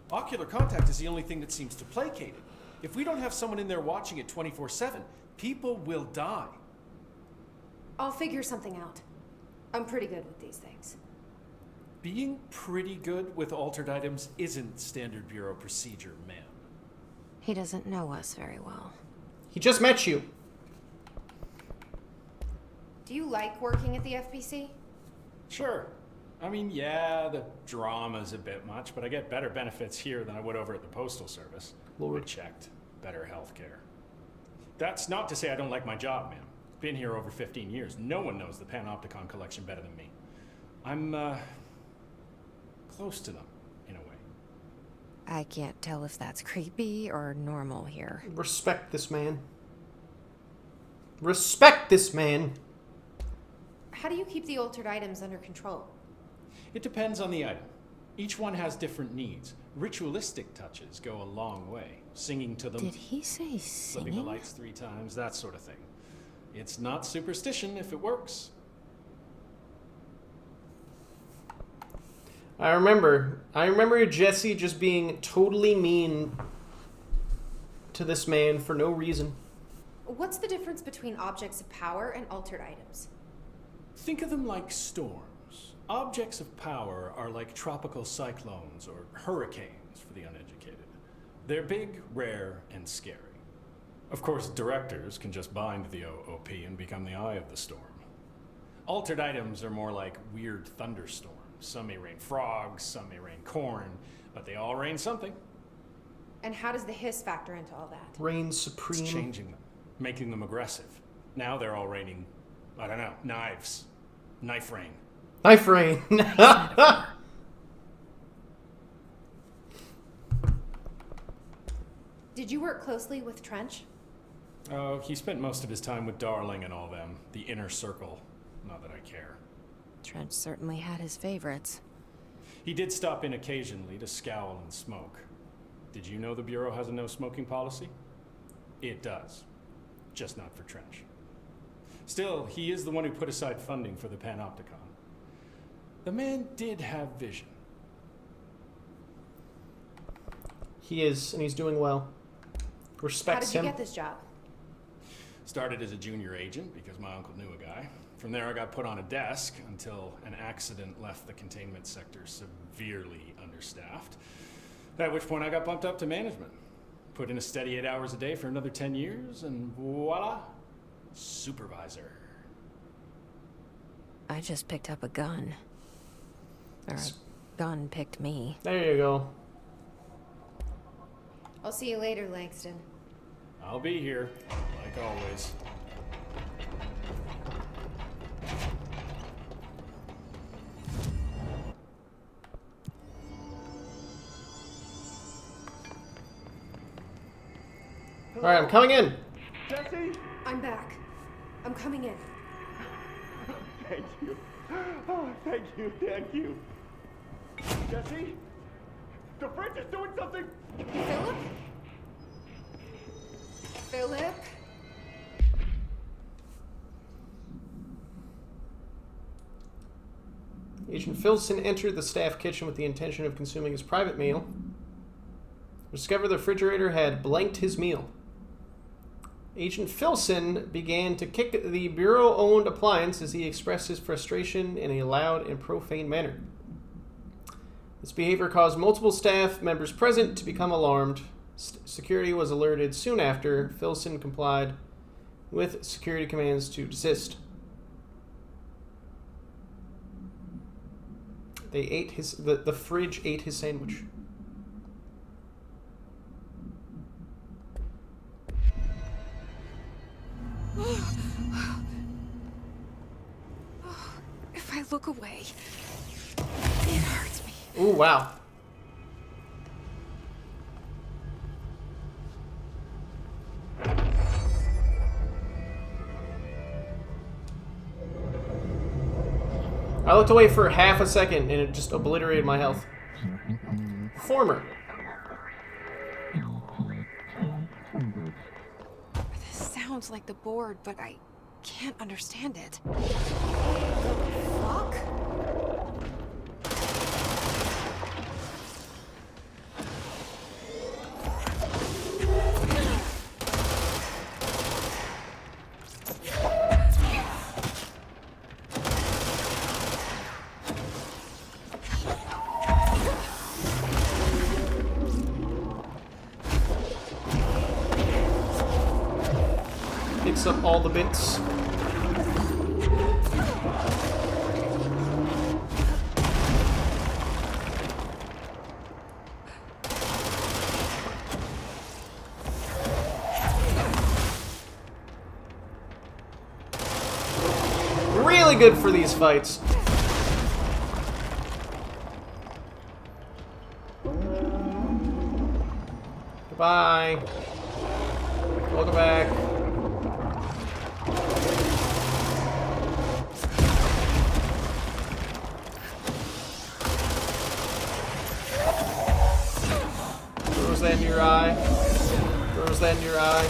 Ocular contact is the only thing that seems to placate it. If we don't have someone in there watching it 24/7, people will die. I'll figure something out. I'm pretty good with these things. Being pretty good with altered items isn't standard Bureau procedure, ma'am. He doesn't know us very well. He just met you. Do you like working at the FBC? Sure. I mean, yeah, the drama's a bit much, but I get better benefits here than I would over at the Postal Service. Lord. I checked. Better healthcare. That's not to say I don't like my job, ma'am. Been here over 15 years. No one knows the Panopticon collection better than me. I'm, close to them, in a way. I can't tell if that's creepy or normal here. Respect this man. Respect this man. How do you keep the altered items under control? It depends on the item. Each one has different needs. Ritualistic touches go a long way. Singing to them. Did he say flipping singing? the lights 3 times, that sort of thing. It's not superstition if it works. I remember Jesse just being totally mean to this man for no reason. What's the difference between objects of power and altered items? Think of them like storms. Objects of power are like tropical cyclones or hurricanes for the uneducated. They're big, rare, and scary. Of course, directors can just bind the OP and become the eye of the storm. Altered items are more like weird thunderstorms. Some may rain frogs, some may rain corn, but they all rain something. And how does the hiss factor into all that? Reign supreme. It's changing them, making them aggressive. Now they're all raining, I don't know, knives. Knife rain. Knife rain. Did you work closely with Trench? Oh, he spent most of his time with Darling and all them. The inner circle. Not that I care. Trench certainly had his favorites. He did stop in occasionally to scowl and smoke. Did you know the Bureau has a no smoking policy? It does. Just not for Trench. Still, he is the one who put aside funding for the Panopticon. The man did have vision. He is, and he's doing well. Respects him. How did you get this job? Started as a junior agent because my uncle knew a guy. From there I got put on a desk until an accident left the containment sector severely understaffed. At which point I got bumped up to management. Put in a steady 8 hours a day for another 10 years, and voila, supervisor. I just picked up a gun. Or a gun picked me. There you go. I'll see you later, Langston. I'll be here, like always. Alright, I'm coming in. Jesse? I'm back. I'm coming in. Thank you. Oh, thank you. Jesse? The fridge is doing something! Philip? Philip? Agent Filson entered the staff kitchen with the intention of consuming his private meal. Discovered the refrigerator had blanked his meal. Agent Filson began to kick the Bureau-owned appliance as he expressed his frustration in a loud and profane manner. This behavior caused multiple staff members present to become alarmed. Security was alerted soon after. Filson complied with security commands to desist. They ate the fridge ate his sandwich. If I look away, it hurts me. Ooh, wow. I looked away for half a second and it just obliterated my health. Former. This sounds like the board, but I can't understand it. Fuck? Picks up all the bits. Really good for these fights. Goodbye. Welcome back. Throws that in your eye. Throws that in your eye.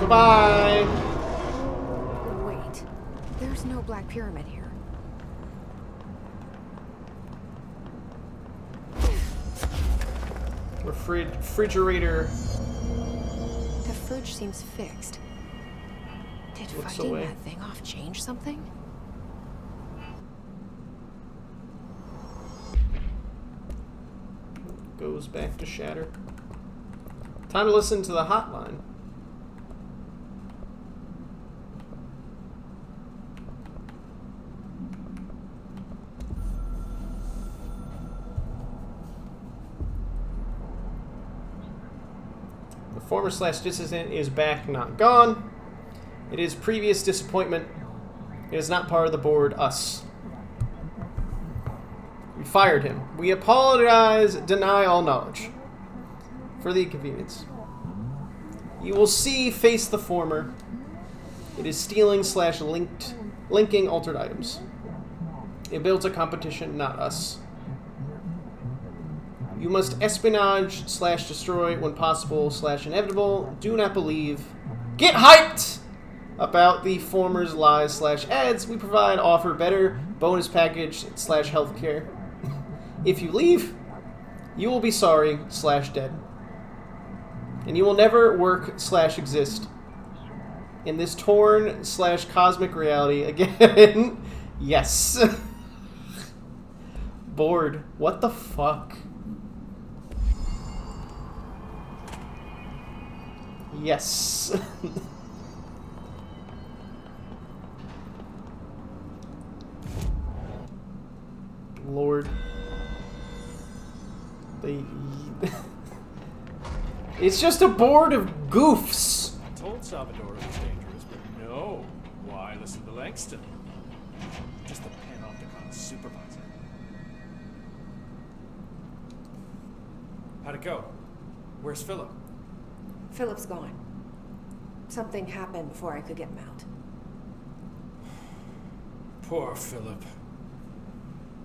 Bye-bye. Wait, there's no Black Pyramid here. Refrigerator. The fridge seems fixed. Did Looks fighting away. that thing off change something? Goes back to Shatter. Time to listen to the hotline. The former / dissident is back, not gone. It is previous disappointment. It is not part of the board, us. We fired him. We apologize, deny all knowledge. For the inconvenience. You will see face the former. It is stealing / linking altered items. It builds a competition, not us. You must espionage / destroy when possible / inevitable. Do not believe. Get hyped about the former's lies / ads. We provide offer better bonus package / healthcare. If you leave, you will be sorry / dead. And you will never work / exist in this torn / cosmic reality again. Yes. Bored. What the fuck? Yes. Lord. It's just a board of goofs. I told Salvador it was dangerous, but no. Why listen to Langston? Just the Panopticon supervisor. How'd it go? Where's Philip? Philip's gone. Something happened before I could get him out. Poor Philip.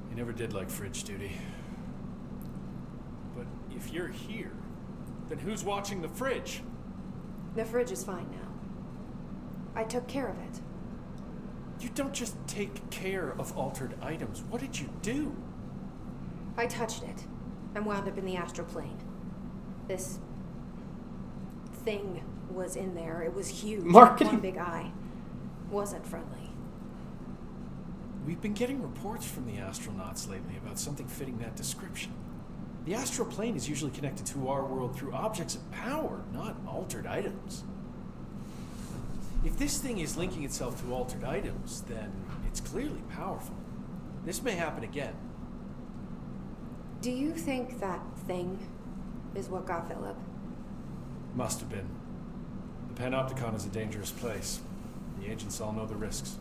He never did like fridge duty. But if you're here, then who's watching the fridge? The fridge is fine now. I took care of it. You don't just take care of altered items. What did you do? I touched it and wound up in the astral plane. This thing was in there. It was huge. Marketing. One big eye. Wasn't friendly. We've been getting reports from the astronauts lately about something fitting that description. The astral plane is usually connected to our world through objects of power, not altered items. If this thing is linking itself to altered items, then it's clearly powerful. This may happen again. Do you think that thing is what got Philip? Must have been. The Panopticon is a dangerous place. The agents all know the risks.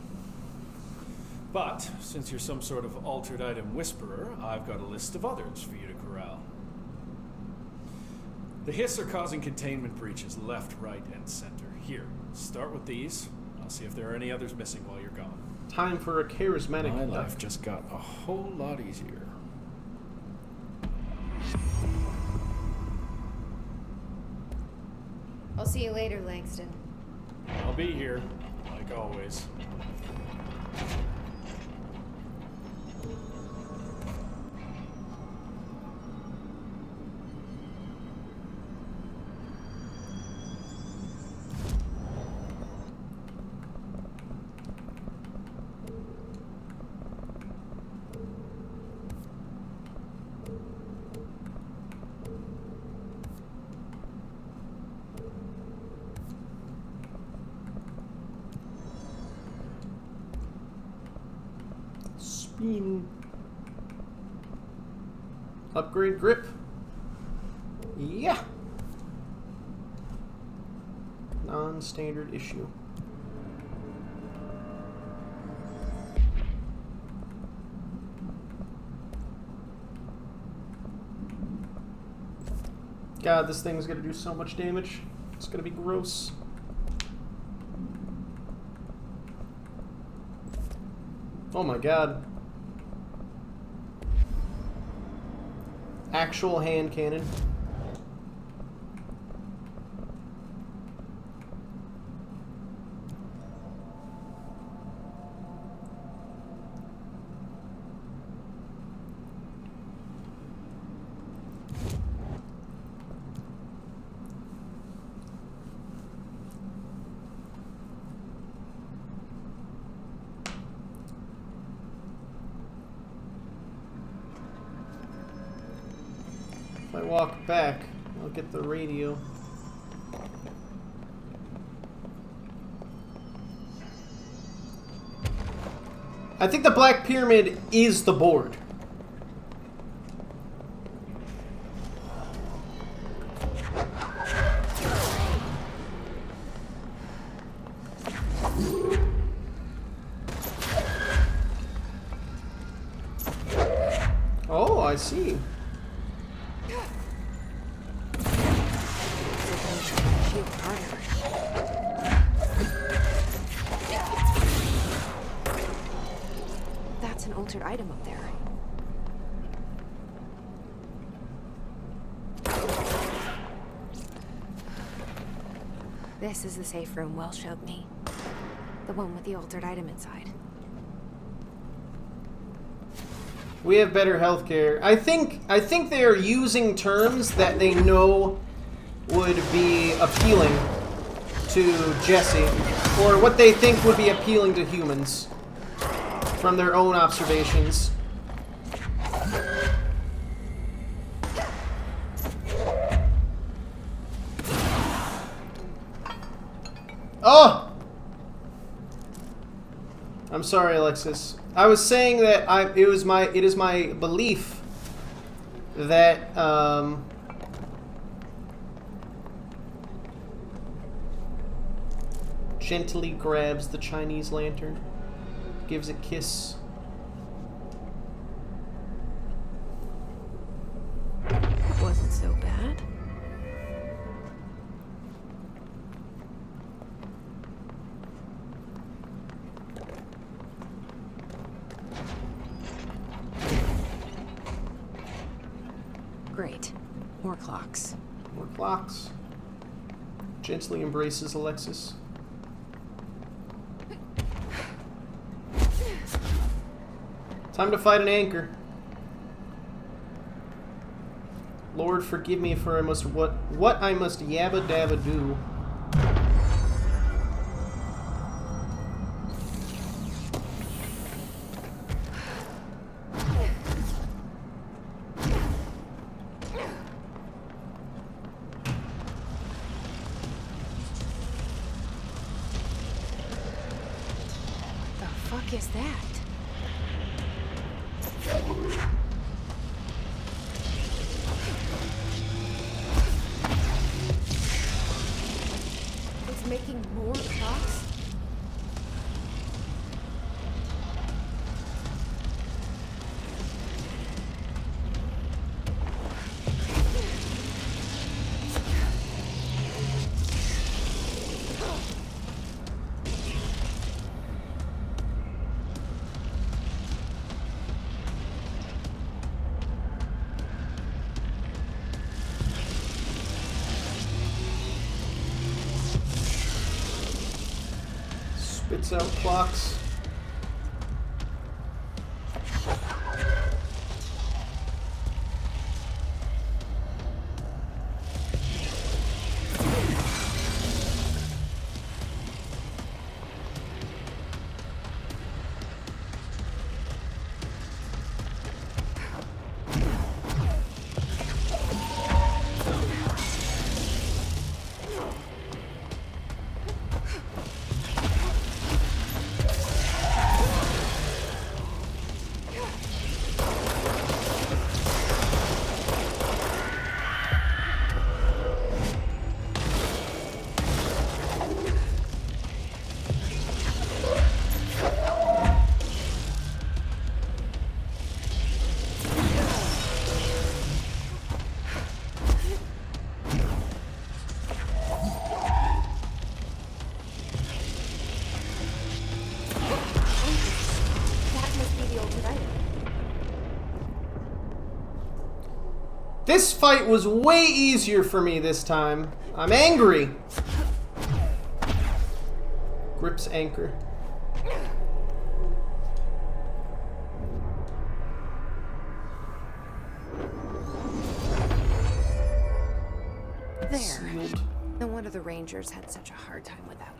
But, since you're some sort of altered item whisperer, I've got a list of others for you to corral. The Hiss are causing containment breaches left, right, and center. Here, start with these. I'll see if there are any others missing while you're gone. Time for a charismatic My life just got a whole lot easier. I'll see you later, Langston. I'll be here, like always. Spin. Upgrade grip. Yeah. Non-standard issue. God, this thing's gonna do so much damage. It's gonna be gross. Oh my god. Actual hand cannon. I walk back, I'll get the radio. I think the Black Pyramid is the board. Oh, I see. That's an altered item up there. This is the safe room Wells showed me. The one with the altered item inside. We have better healthcare. I think they are using terms that they know would be appealing to Jesse, or what they think would be appealing to humans from their own observations. Oh! I'm sorry, Alexis. I was saying that it is my belief that gently grabs the Chinese lantern, gives a kiss. It wasn't so bad. Great. More clocks. More clocks. Gently embraces Alexis. Time to fight an anchor. Lord, forgive me for what I must yabba dabba do. The fuck is that? It's making more clocks? Spits out clocks. This fight was way easier for me this time. I'm angry. Grips anchor. There. Sealed. No wonder the Rangers had such a hard time with that one.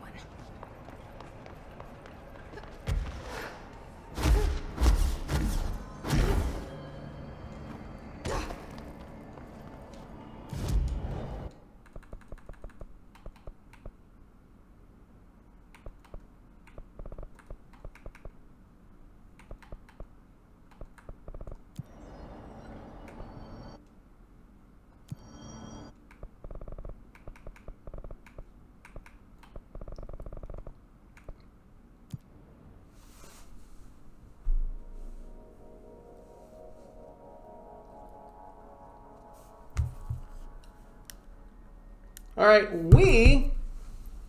All right, we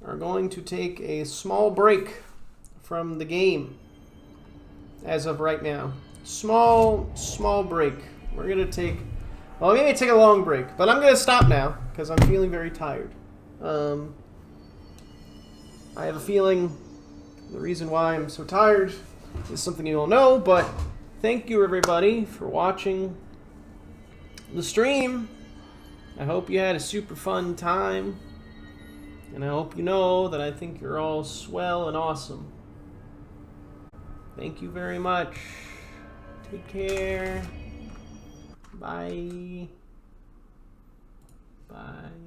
are going to take a small break from the game as of right now. Small break. We're going to take, well, maybe take a long break, but I'm going to stop now because I'm feeling very tired. I have a feeling the reason why I'm so tired is something you all know, but thank you everybody for watching the stream. I hope you had a super fun time, and I hope you know that I think you're all swell and awesome. Thank you very much. Take care. Bye. Bye.